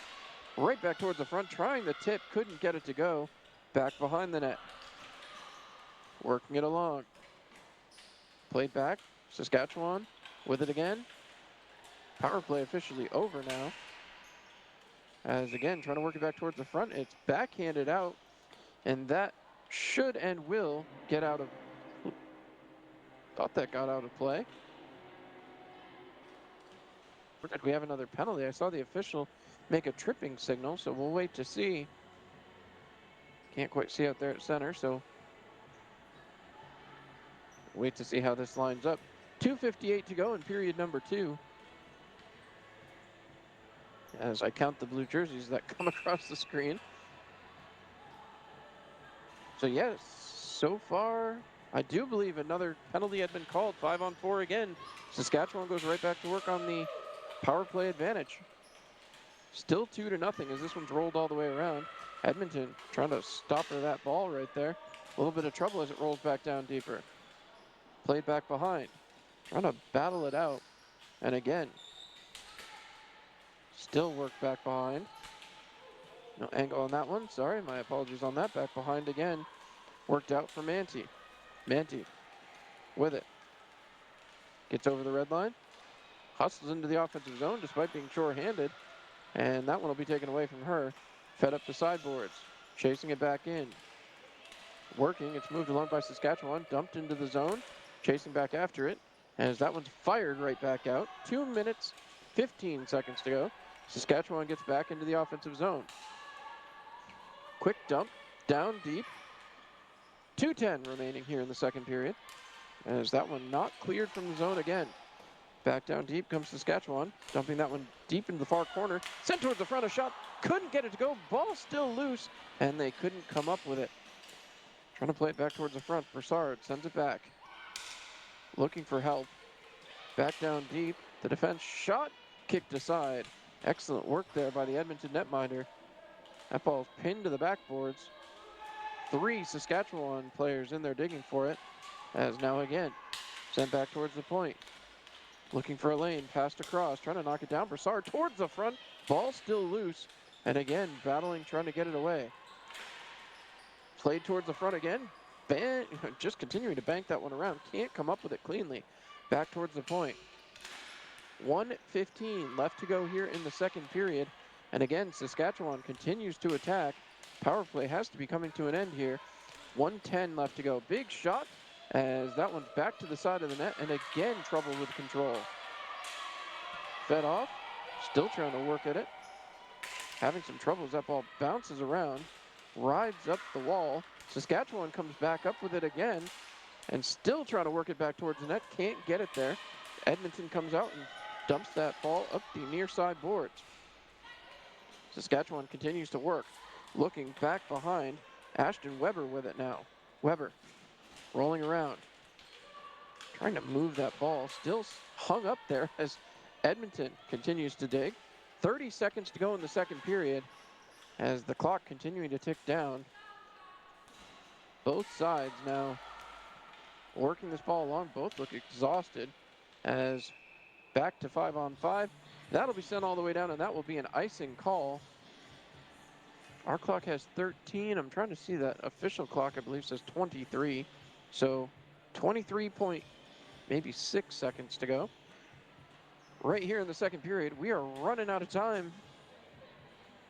Right back towards the front, trying the tip. Couldn't get it to go. Back behind the net. Working it along. Played back. Saskatchewan with it again. Power play officially over now. As again, trying to work it back towards the front. It's backhanded out, and that should and will get out of... Thought that got out of play. We have another penalty. I saw the official make a tripping signal, so we'll wait to see. Can't quite see out there at center, so wait to see how this lines up. 2:58 to go in period number 2. as I count the blue jerseys that come across the screen. So yes, so far, I do believe another penalty had been called. 5-on-4 again. Saskatchewan goes right back to work on the power play advantage. Still 2-0 as this one's rolled all the way around. Edmonton trying to stop her that ball right there. A little bit of trouble as it rolls back down deeper. Played back behind. Trying to battle it out. And again, still work back behind. No angle on that one. Sorry, my apologies on that. Back behind again. Worked out for Manti. Manti with it. Gets over the red line. Hustles into the offensive zone despite being short-handed. And that one will be taken away from her. Fed up the sideboards. Chasing it back in. Working. It's moved along by Saskatchewan. Dumped into the zone. Chasing back after it. As that one's fired right back out. 2 minutes, 15 seconds to go. Saskatchewan gets back into the offensive zone. Quick dump. Down deep. 2:10 remaining here in the second period. As that one not cleared from the zone again. Back down deep comes Saskatchewan, dumping that one deep into the far corner. Sent towards the front, a shot, couldn't get it to go. Ball still loose, and they couldn't come up with it. Trying to play it back towards the front. Broussard sends it back. Looking for help. Back down deep. The defense shot, kicked aside. Excellent work there by the Edmonton netminder. That ball's pinned to the backboards. 3 Saskatchewan players in there digging for it. As now again, sent back towards the point. Looking for a lane, passed across, trying to knock it down. Broussard towards the front, ball still loose. And again, battling, trying to get it away. Played towards the front again. Just continuing to bank that one around. Can't come up with it cleanly. Back towards the point. 1:15 left to go here in the second period. And again, Saskatchewan continues to attack. Power play has to be coming to an end here. 1:10 left to go. Big shot as that one's back to the side of the net. And again, trouble with control. Fed off. Still trying to work at it. Having some trouble as that ball bounces around. Rides up the wall. Saskatchewan comes back up with it again. And still trying to work it back towards the net. Can't get it there. Edmonton comes out and dumps that ball up the near side boards. Saskatchewan continues to work. Looking back behind. Ashton Weber with it now. Weber rolling around. Trying to move that ball. Still hung up there as Edmonton continues to dig. 30 seconds to go in the second period as the clock continuing to tick down. Both sides now working this ball along. Both look exhausted as back to 5-on-5. That'll be sent all the way down, and that will be an icing call. Our clock has 13. I'm trying to see that official clock, I believe, says 23. So 23.6 seconds to go. Right here in the second period, we are running out of time.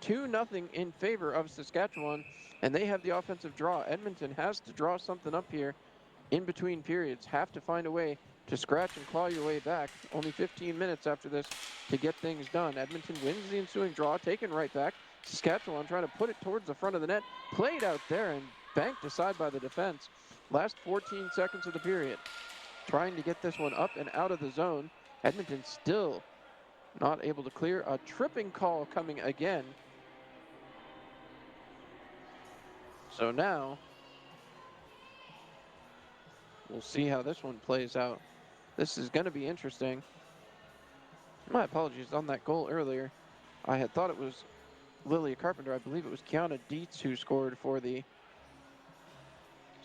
2-0 in favor of Saskatchewan, and they have the offensive draw. Edmonton has to draw something up here in between periods. Have to find a way to scratch and claw your way back. Only 15 minutes after this to get things done. Edmonton wins the ensuing draw, taken right back. Saskatchewan trying to put it towards the front of the net. Played out there and banked aside by the defense. Last 14 seconds of the period. Trying to get this one up and out of the zone. Edmonton still not able to clear. A tripping call coming again. So now we'll see how this one plays out. This is going to be interesting. My apologies on that goal earlier. I had thought it was Lilia Carpenter. I believe it was Kiana Dietz who scored for the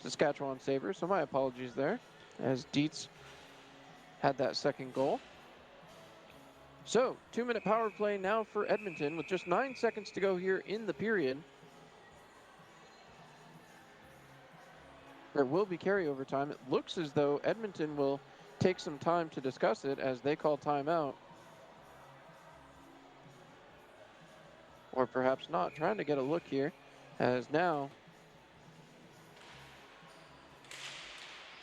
Saskatchewan Sabres. So my apologies there as Dietz had that second goal. So 2-minute power play now for Edmonton with just 9 seconds to go here in the period. There will be carryover time. It looks as though Edmonton will take some time to discuss it as they call timeout. Or perhaps not. Trying to get a look here as now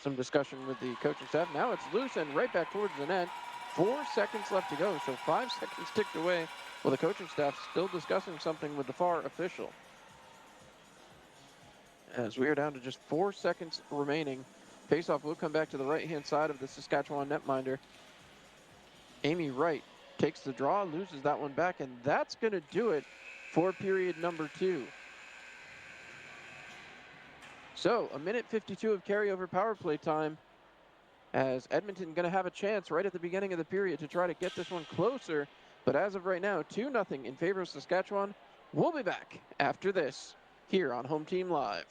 some discussion with the coaching staff. Now it's loose and right back towards the net. 4 seconds left to go, so 5 seconds ticked away. Well, the coaching staff still discussing something with the VAR official. As we are down to just 4 seconds remaining. Faceoff will come back to the right-hand side of the Saskatchewan netminder. Amy Wright takes the draw, loses that one back, and that's going to do it for period number 2. So, a minute 52 of carryover power play time, as Edmonton going to have a chance right at the beginning of the period to try to get this one closer. But as of right now, 2-0 in favor of Saskatchewan. We'll be back after this here on Home Team Live.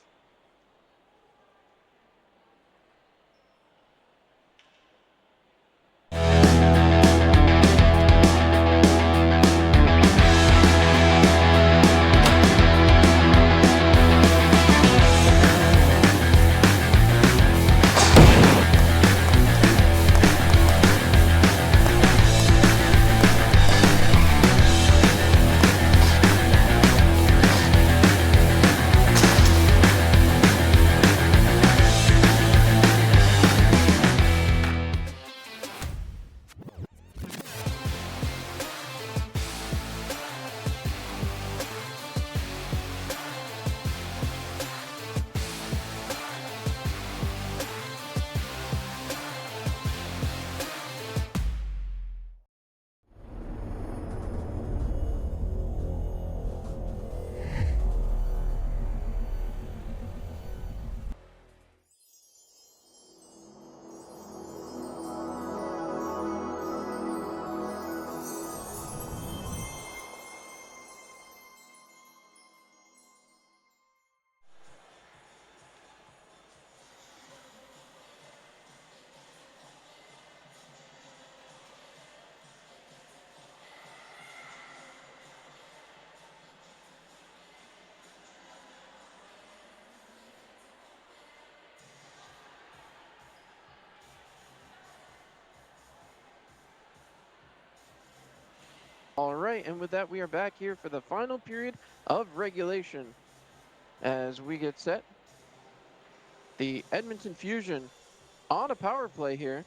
All right, and with that, we are back here for the final period of regulation. As we get set, the Edmonton Fusion on a power play here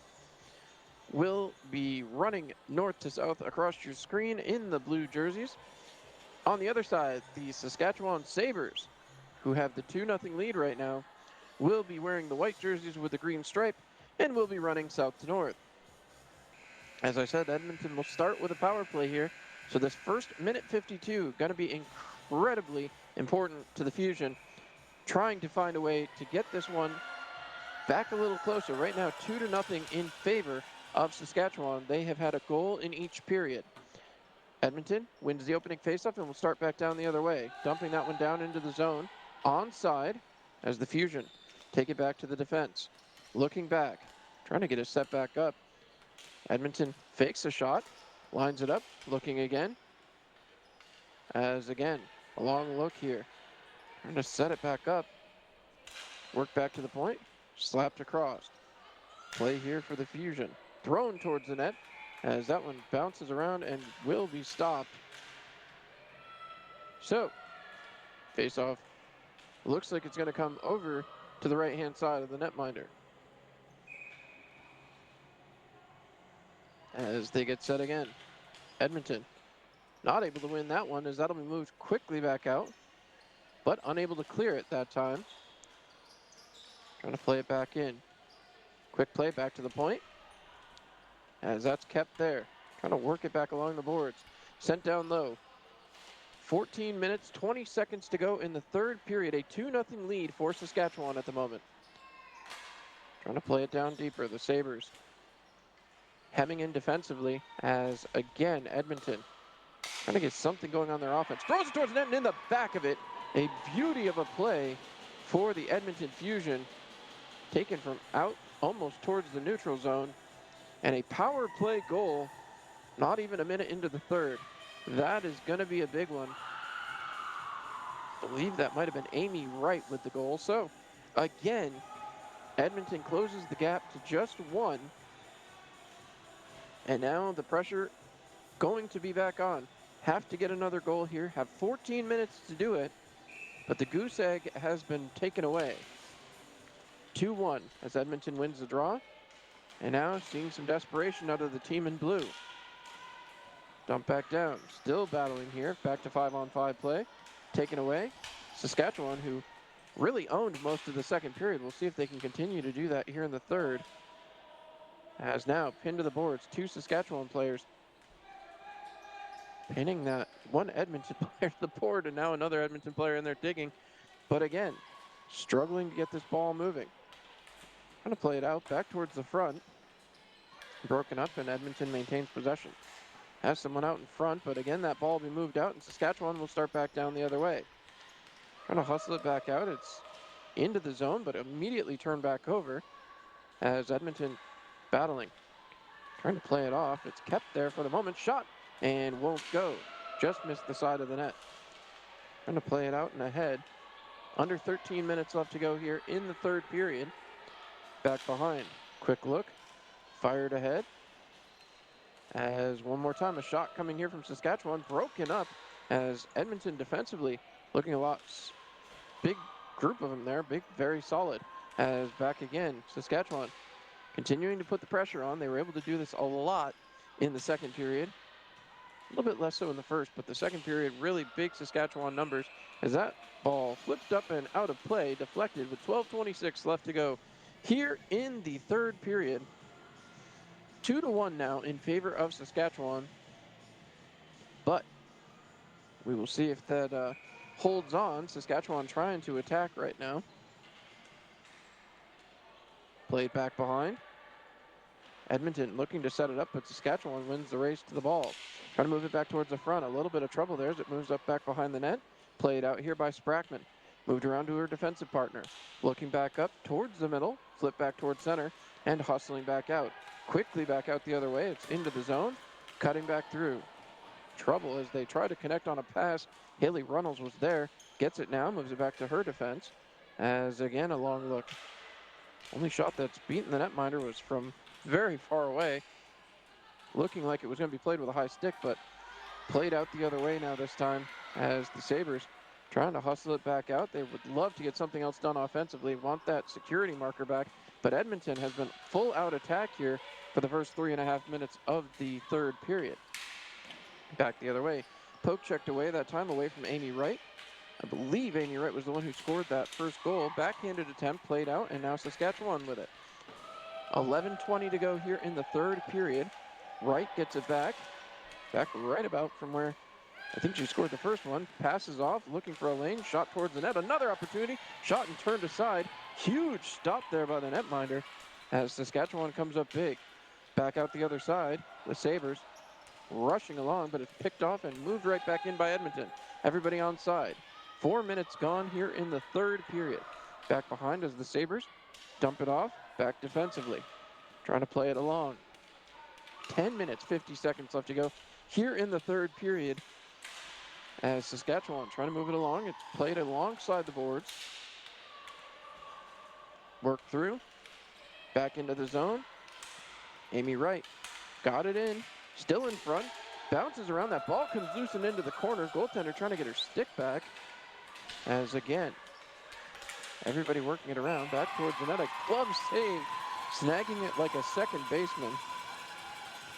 will be running north to south across your screen in the blue jerseys. On the other side, the Saskatchewan Sabres, who have the 2-0 lead right now, will be wearing the white jerseys with the green stripe and will be running south to north. As I said, Edmonton will start with a power play here. So this first minute 52 going to be incredibly important to the Fusion, trying to find a way to get this one back a little closer. Right now, 2-0 in favor of Saskatchewan. They have had a goal in each period. Edmonton wins the opening faceoff and will start back down the other way, dumping that one down into the zone. Onside as the Fusion take it back to the defense. Looking back, trying to get a set back up. Edmonton fakes a shot, lines it up, looking again. As again, a long look here. Trying to set it back up. Work back to the point, slapped across. Play here for the Fusion. Thrown towards the net as that one bounces around and will be stopped. So, face off. Looks like it's going to come over to the right-hand side of the netminder. As they get set again. Edmonton not able to win that one as that'll be moved quickly back out, but unable to clear it that time. Trying to play it back in. Quick play back to the point. As that's kept there. Trying to work it back along the boards. Sent down low. 14 minutes, 20 seconds to go in the third period. A 2-0 lead for Saskatchewan at the moment. Trying to play it down deeper. The Sabres hemming in defensively as, again, Edmonton trying to get something going on their offense. Throws it towards the net and in the back of it. A beauty of a play for the Edmonton Fusion. Taken from out almost towards the neutral zone. And a power play goal not even a minute into the third. That is going to be a big one. I believe that might have been Amy Wright with the goal. So, again, Edmonton closes the gap to just one. And now the pressure going to be back on. Have to get another goal here. Have 14 minutes to do it. But the goose egg has been taken away. 2-1 as Edmonton wins the draw. And now seeing some desperation out of the team in blue. Dump back down. Still battling here. Back to 5-on-5 play. Taken away. Saskatchewan, who really owned most of the second period. We'll see if they can continue to do that here in the third. As now pinned to the boards, 2 Saskatchewan players. pinning that one Edmonton player to the board, and now another Edmonton player in there digging. But again, struggling to get this ball moving. Trying to play it out back towards the front. Broken up, and Edmonton maintains possession. Has someone out in front, but again, that ball will be moved out, and Saskatchewan will start back down the other way. Trying to hustle it back out. It's into the zone, but immediately turned back over as Edmonton battling. Trying to play it off. It's kept there for the moment. Shot, and won't go. Just missed the side of the net. Trying to play it out and ahead. Under 13 minutes left to go here in the third period. Back behind. Quick look. Fired ahead. As one more time, a shot coming here from Saskatchewan. Broken up as Edmonton defensively looking a lot. Big group of them there. Big, very solid. As back again, Saskatchewan continuing to put the pressure on. They were able to do this a lot in the second period. A little bit less so in the first, but the second period, really big Saskatchewan numbers as that ball flipped up and out of play, deflected with 12:26 left to go here in the third period. 2-1 now in favor of Saskatchewan, but we will see if that holds on. Saskatchewan trying to attack right now. Played back behind. Edmonton looking to set it up, but Saskatchewan wins the race to the ball. Trying to move it back towards the front. A little bit of trouble there as it moves up back behind the net. Played out here by Sprackman. Moved around to her defensive partner. Looking back up towards the middle. Flip back towards center. And hustling back out. Quickly back out the other way. It's into the zone. Cutting back through. Trouble as they try to connect on a pass. Haley Runnels was there. Gets it now. Moves it back to her defense. As again, a long look. Only shot that's beaten the netminder was from very far away. Looking like it was going to be played with a high stick, but played out the other way now this time as the Sabres trying to hustle it back out. They would love to get something else done offensively, want that security marker back, but Edmonton has been full out attack here for the first 3.5 minutes of the third period. Back the other way. Poke checked away that time, away from Amy Wright. I believe Amy Wright was the one who scored that first goal. Backhanded attempt, played out, and now Saskatchewan with it. 11:20 to go here in the third period. Wright gets it back right about from where I think she scored the first one. Passes off, looking for a lane, shot towards the net. Another opportunity, shot and turned aside. Huge stop there by the netminder as Saskatchewan comes up big. Back out the other side, the Sabres rushing along, but it's picked off and moved right back in by Edmonton. Everybody on side. 4 minutes gone here in the third period. Back behind as the Sabres dump it off, back defensively. Trying to play it along. 10 minutes, 50 seconds left to go here in the third period as Saskatchewan trying to move it along. It's played alongside the boards. Work through. Back into the zone. Amy Wright got it in. Still in front. Bounces around. That ball comes loose and into the corner. Goaltender trying to get her stick back. As again, everybody working it around. Back towards the net. A glove save. Snagging it like a second baseman.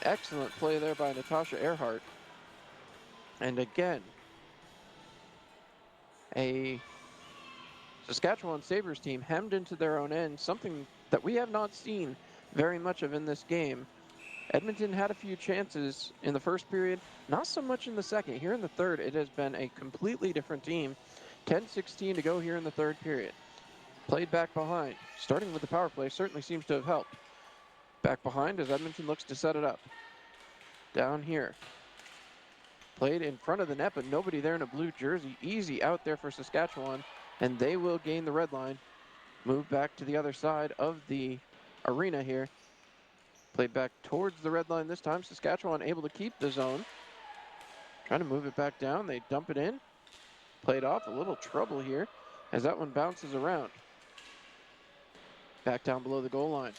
Excellent play there by Natasha Earhart. And again, a Saskatchewan Sabres team hemmed into their own end, something that we have not seen very much of in this game. Edmonton had a few chances in the first period, not so much in the second. Here in the third, it has been a completely different team. 10:16 to go here in the third period. Played back behind. Starting with the power play certainly seems to have helped. Back behind as Edmonton looks to set it up. Down here. Played in front of the net, but nobody there in a blue jersey. Easy out there for Saskatchewan, and they will gain the red line. Move back to the other side of the arena here. Played back towards the red line this time. Saskatchewan able to keep the zone. Trying to move it back down. They dump it in. Played off. A little trouble here as that one bounces around. Back down below the goal line.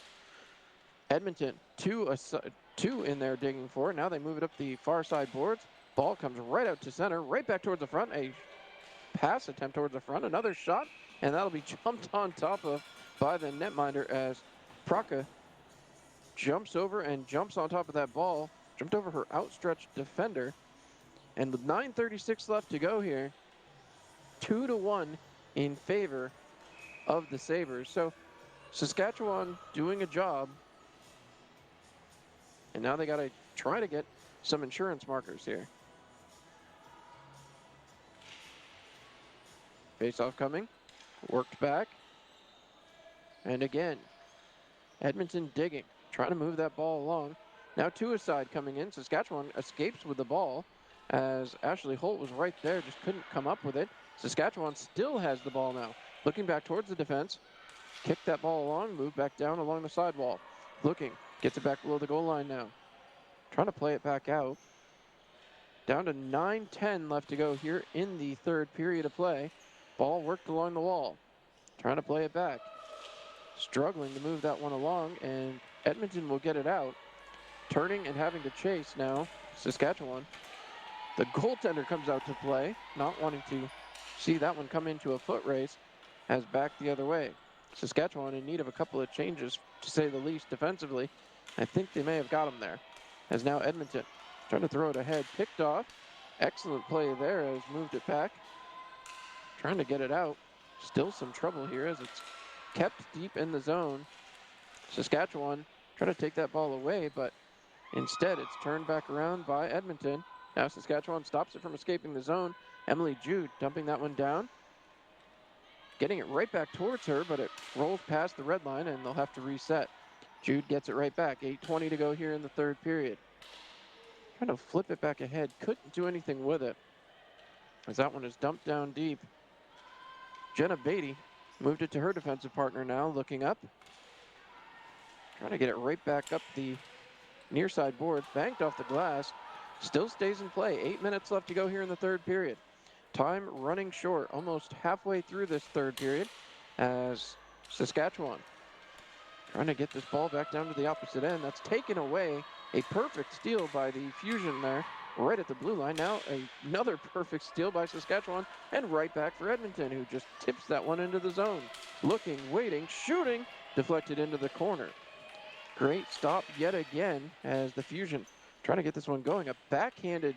Edmonton, two in there digging for it. Now they move it up the far side boards. Ball comes right out to center, right back towards the front. A pass attempt towards the front. Another shot, and that'll be jumped on top of by the netminder as Praka jumps over and jumps on top of that ball. Jumped over her outstretched defender. And with 9:36 left to go here, 2-1 in favor of the Sabres. So Saskatchewan doing a job. And now they got to try to get some insurance markers here. Face-off coming. Worked back. And again, Edmonton digging, trying to move that ball along. Now to a side coming in. Saskatchewan escapes with the ball as Ashley Holt was right there, just couldn't come up with it. Saskatchewan still has the ball now. Looking back towards the defense. Kick that ball along, move back down along the sidewall. Looking, gets it back below the goal line now. Trying to play it back out. Down to 9:10 left to go here in the third period of play. Ball worked along the wall. Trying to play it back. Struggling to move that one along, and Edmonton will get it out. Turning and having to chase now, Saskatchewan. The goaltender comes out to play, not wanting to see that one come into a foot race, has backed the other way. Saskatchewan in need of a couple of changes, to say the least, defensively. I think they may have got him there. As now Edmonton trying to throw it ahead, picked off. Excellent play there as moved it back. Trying to get it out. Still some trouble here as it's kept deep in the zone. Saskatchewan trying to take that ball away, but instead it's turned back around by Edmonton. Now Saskatchewan stops it from escaping the zone. Emily Jude dumping that one down. Getting it right back towards her, but it rolls past the red line and they'll have to reset. Jude gets it right back. 8:20 to go here in the third period. Trying to flip it back ahead. Couldn't do anything with it as that one is dumped down deep. Jenna Beatty moved it to her defensive partner now, looking up. Trying to get it right back up the near side boards. Banked off the glass. Still stays in play. 8 minutes left to go here in the third period. Time running short, almost halfway through this third period as Saskatchewan trying to get this ball back down to the opposite end. That's taken away. A perfect steal by the Fusion there, right at the blue line. Now another perfect steal by Saskatchewan, and right back for Edmonton, who just tips that one into the zone. Looking, waiting, shooting, deflected into the corner. Great stop yet again as the Fusion trying to get this one going. A backhanded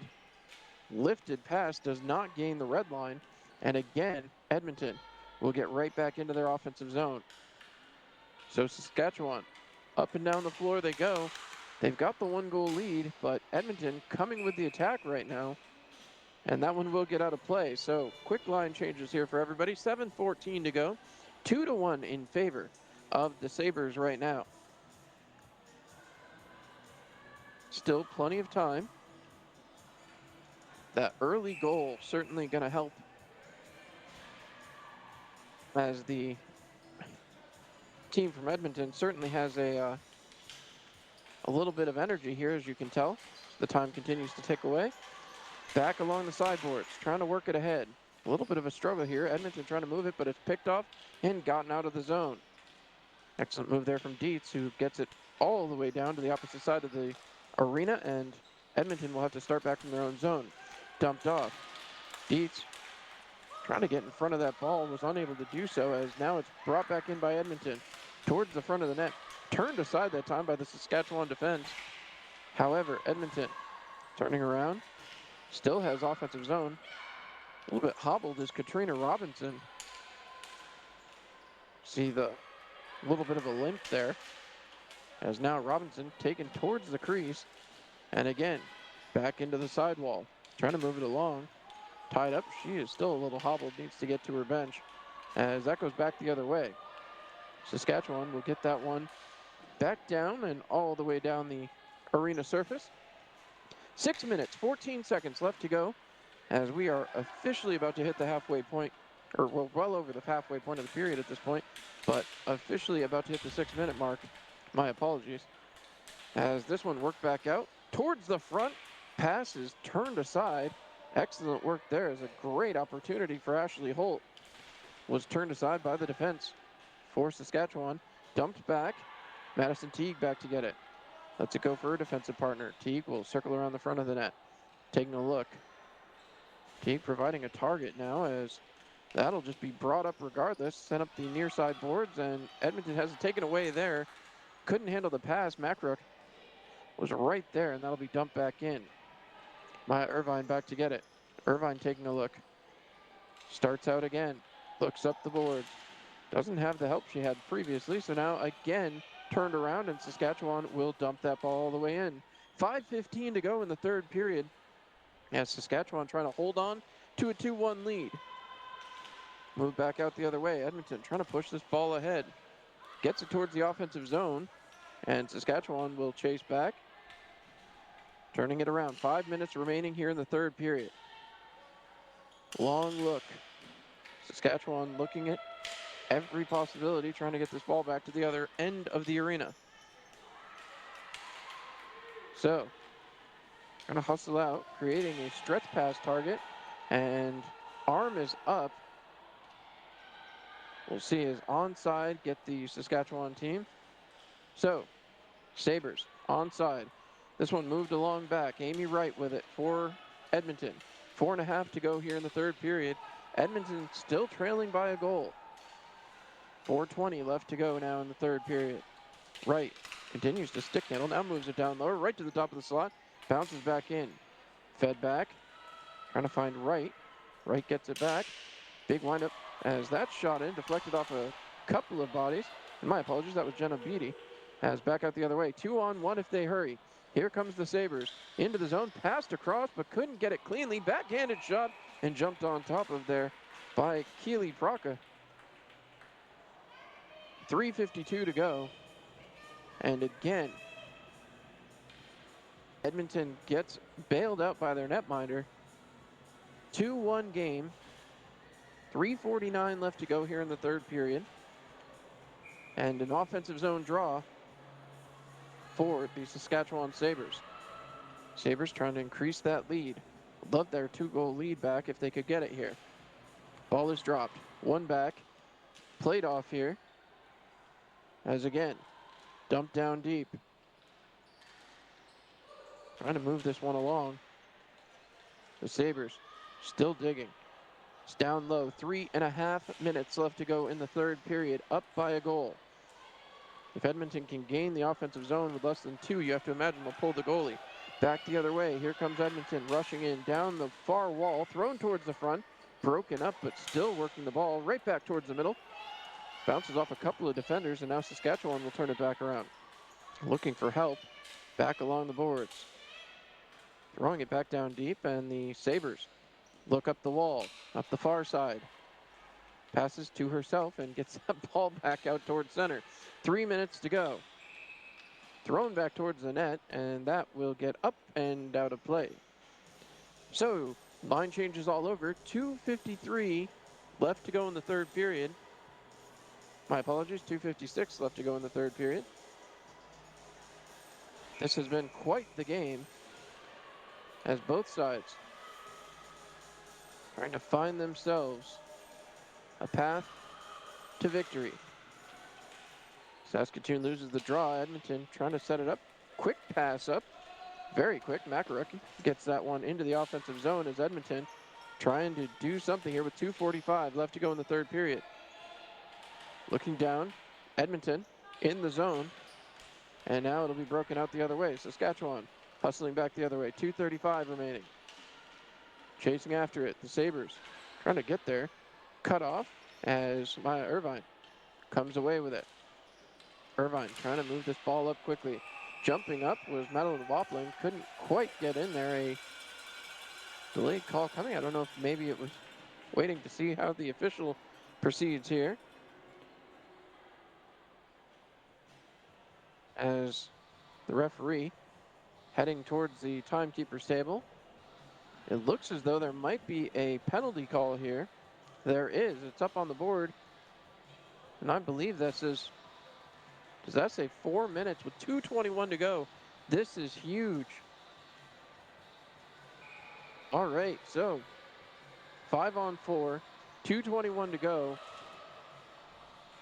lifted pass does not gain the red line, and again, Edmonton will get right back into their offensive zone. So Saskatchewan, up and down the floor they go. They've got the 1-goal lead, but Edmonton coming with the attack right now, and that one will get out of play. So quick line changes here for everybody. 7:14 to go. 2-1 in favor of the Sabres right now. Still plenty of time. That early goal certainly going to help as the team from Edmonton certainly has a little bit of energy here, as you can tell. The time continues to tick away. Back along the sideboards, trying to work it ahead. A little bit of a struggle here. Edmonton trying to move it, but it's picked off and gotten out of the zone. Excellent move there from Dietz, who gets it all the way down to the opposite side of the arena, and Edmonton will have to start back from their own zone. Dumped off. Dietz trying to get in front of that ball, was unable to do so, as now it's brought back in by Edmonton towards the front of the net. Turned aside that time by the Saskatchewan defense. However, Edmonton turning around, still has offensive zone. A little bit hobbled is Katrina Robinson. See the little bit of a limp there, as now Robinson taken towards the crease, and again, back into the sidewall. Trying to move it along. Tied up, she is still a little hobbled, needs to get to her bench, as that goes back the other way. Saskatchewan will get that one back down and all the way down the arena surface. 6 minutes, 14 seconds left to go as we are officially about to hit the halfway point, or well over the halfway point of the period at this point, but officially about to hit the 6-minute mark. My apologies. As this one worked back out towards the front, pass is turned aside. Excellent work there as a great opportunity for Ashley Holt was turned aside by the defense for Saskatchewan. Dumped back. Madison Teague back to get it. Lets it go for her defensive partner. Teague will circle around the front of the net. Taking a look. Teague providing a target now, as that'll just be brought up regardless. Sent up the near side boards, and Edmonton has it taken away there. Couldn't handle the pass. Macrook was right there, and that'll be dumped back in. Maya Irvine back to get it. Irvine taking a look. Starts out again. Looks up the boards. Doesn't have the help she had previously, so now again turned around, and Saskatchewan will dump that ball all the way in. 5:15 to go in the third period, as Saskatchewan trying to hold on to a 2-1 lead. Move back out the other way. Edmonton trying to push this ball ahead. Gets it towards the offensive zone, and Saskatchewan will chase back. Turning it around. 5 minutes remaining here in the third period. Long look. Saskatchewan looking at every possibility, trying to get this ball back to the other end of the arena. So, going to hustle out, creating a stretch pass target, and arm is up. We'll see his onside get the Saskatchewan team. So, Sabres onside. This one moved along back. Amy Wright with it for Edmonton. 4.5 to go here in the third period. Edmonton still trailing by a goal. 4:20 left to go now in the third period. Wright continues to stick handle. Now moves it down lower, right to the top of the slot. Bounces back in. Fed back. Trying to find Wright. Wright gets it back. Big windup as that shot in. Deflected off a couple of bodies. And my apologies, that was Jenna Beatty. As back out the other way. 2-on-1 if they hurry. Here comes the Sabres. Into the zone. Passed across, but couldn't get it cleanly. Backhanded shot and jumped on top of there by Keely Praka. 3:52 to go. And again, Edmonton gets bailed out by their netminder. 2-1 game. 3:49 left to go here in the third period. And an offensive zone draw for the Saskatchewan Sabres. Sabres trying to increase that lead. Love their 2-goal lead back if they could get it here. Ball is dropped. One back. Played off here. As again, dumped down deep. Trying to move this one along. The Sabres still digging. It's down low. 3.5 minutes left to go in the third period. Up by a goal. If Edmonton can gain the offensive zone with less than 2, you have to imagine they'll pull the goalie. Back the other way. Here comes Edmonton rushing in down the far wall. Thrown towards the front. Broken up, but still working the ball right back towards the middle. Bounces off a couple of defenders, and now Saskatchewan will turn it back around. Looking for help back along the boards. Throwing it back down deep, and the Sabres look up the wall, up the far side. Passes to herself and gets that ball back out towards center. 3 minutes to go. Thrown back towards the net, and that will get up and out of play. So, line changes all over. 2:53 left to go in the third period. My apologies, 2:56 left to go in the third period. This has been quite the game as both sides trying to find themselves a path to victory. Saskatoon loses the draw. Edmonton trying to set it up. Quick pass up. Very quick. Makaruk gets that one into the offensive zone as Edmonton trying to do something here with 2:45 left to go in the third period. Looking down, Edmonton in the zone. And now it'll be broken out the other way. Saskatchewan hustling back the other way. 2:35 remaining. Chasing after it. The Sabres trying to get there. Cut off as Maya Irvine comes away with it. Irvine trying to move this ball up quickly. Jumping up was Madeline Wappling. Couldn't quite get in there. A delayed call coming. I don't know if maybe it was waiting to see how the official proceeds here. As the referee heading towards the timekeeper's table. It looks as though there might be a penalty call here. There is. It's up on the board. And I believe this is, does that say 4 minutes with 2:21 to go? This is huge. All right, so 5-on-4, 2:21 to go.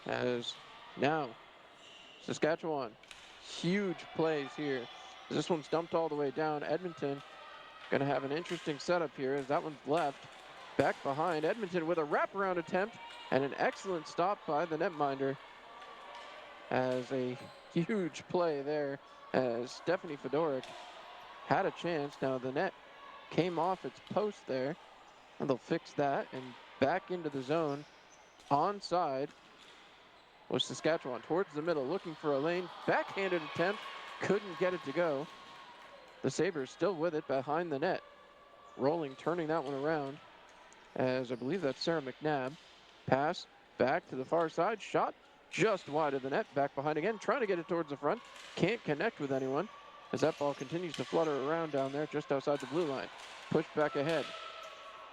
As now Saskatchewan, huge plays here. This one's dumped all the way down. Edmonton going to have an interesting setup here as that one's left. Back behind, Edmonton with a wraparound attempt and an excellent stop by the netminder. As a huge play there as Stephanie Fedoruk had a chance. Now the net came off its post there, and they'll fix that and back into the zone. Onside was Saskatchewan towards the middle, looking for a lane. Backhanded attempt, couldn't get it to go. The Sabres still with it behind the net. Rolling, turning that one around, as I believe that's Sarah McNabb. Pass back to the far side. Shot just wide of the net. Back behind again. Trying to get it towards the front. Can't connect with anyone as that ball continues to flutter around down there just outside the blue line. Pushed back ahead.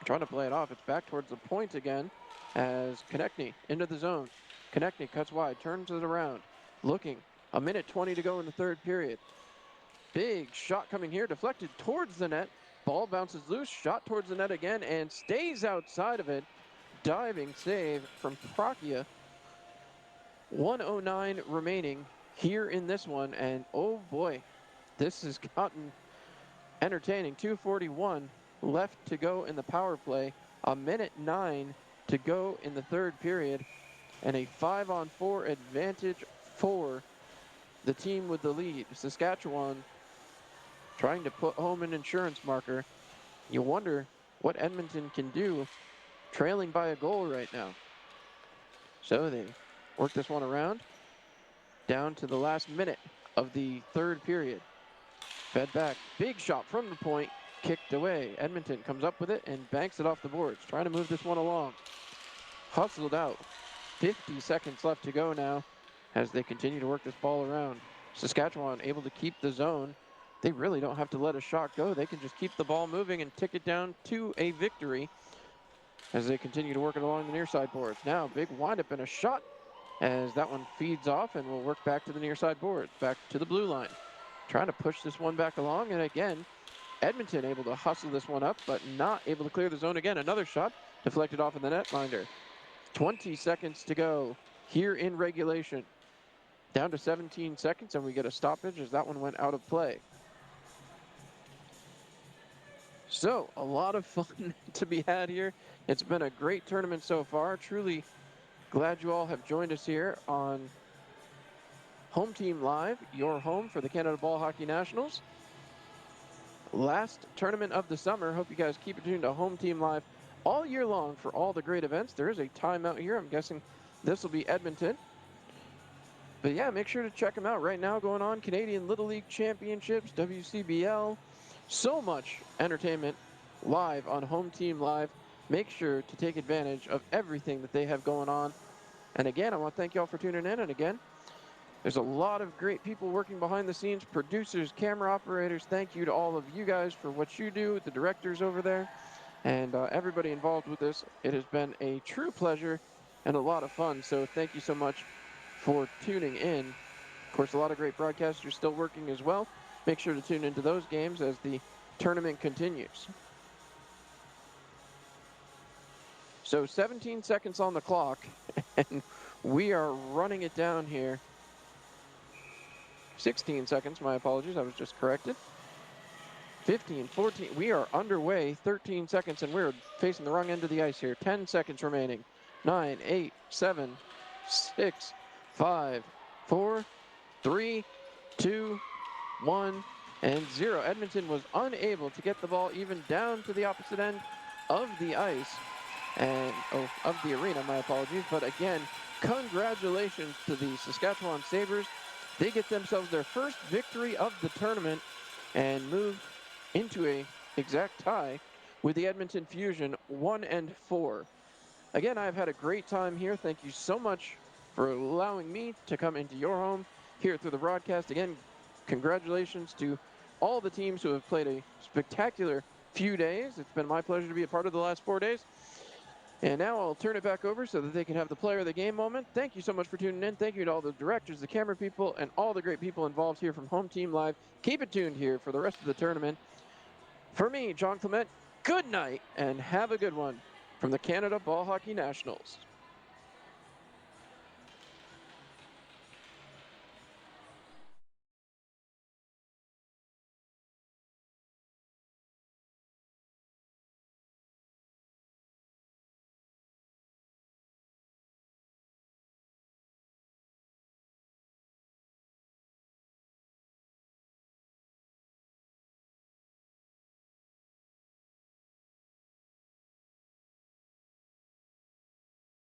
Trying to play it off. It's back towards the point again as Konechny into the zone. Konechny cuts wide. Turns it around. Looking. 1:20 to go in the third period. Big shot coming here. Deflected towards the net. Ball bounces loose. Shot towards the net again and stays outside of it. Diving save from Prakia. 1:09 remaining here in this one, and oh boy, this has gotten entertaining. 2:41 left to go in the power play. 1:09 to go in the third period, and a 5-on-4 advantage for the team with the lead. Saskatchewan trying to put home an insurance marker. You wonder what Edmonton can do trailing by a goal right now. So they work this one around down to the last minute of the third period. Fed back, big shot from the point, kicked away. Edmonton comes up with it and banks it off the boards, trying to move this one along. Hustled out. 50 seconds left to go now as they continue to work this ball around. Saskatchewan able to keep the zone. They really don't have to let a shot go. They can just keep the ball moving and tick it down to a victory as they continue to work it along the near side boards. Now, big windup and a shot as that one feeds off and will work back to the near side boards, back to the blue line. Trying to push this one back along, and again, Edmonton able to hustle this one up, but not able to clear the zone again. Another shot deflected off of the netminder. 20 seconds to go here in regulation. Down to 17 seconds, and we get a stoppage as that one went out of play. So, a lot of fun to be had here. It's been a great tournament so far. Truly glad you all have joined us here on Home Team Live, your home for the Canada Ball Hockey Nationals. Last tournament of the summer. Hope you guys keep it tuned to Home Team Live all year long for all the great events. There is a timeout here. I'm guessing this will be Edmonton. But yeah, make sure to check them out right now. Going on Canadian Little League Championships, WCBL. So much entertainment live on Home Team Live. Make sure to take advantage of everything that they have going on. And again, I want to thank you all for tuning in. And again, there's a lot of great people working behind the scenes, producers, camera operators. Thank you to all of you guys for what you do, the directors over there, and everybody involved with this. It has been a true pleasure and a lot of fun. So thank you so much for tuning in. Of course, a lot of great broadcasters still working as well. Make sure to tune into those games as the tournament continues. So 17 seconds on the clock, and we are running it down here. 16 seconds, my apologies, I was just corrected. 15, 14, we are underway, 13 seconds, and we're facing the wrong end of the ice here. 10 seconds remaining. 9, 8, 7, 6, 5, 4, 3, 2, 1, and 0. Edmonton was unable to get the ball even down to the opposite end of the ice, and of the arena, my apologies. But again, congratulations to the Saskatchewan Sabres. They get themselves their first victory of the tournament and move into a exact tie with the Edmonton Fusion, 1-4. Again, I've had a great time here. Thank you so much for allowing me to come into your home here through the broadcast. Again, congratulations to all the teams who have played a spectacular few days. It's been my pleasure to be a part of the last 4 days. And now I'll turn it back over so that they can have the player of the game moment. Thank you so much for tuning in. Thank you to all the directors, the camera people, and all the great people involved here from Home Team Live. Keep it tuned here for the rest of the tournament. For me, John Clement, good night and have a good one from the Canada Ball Hockey Nationals.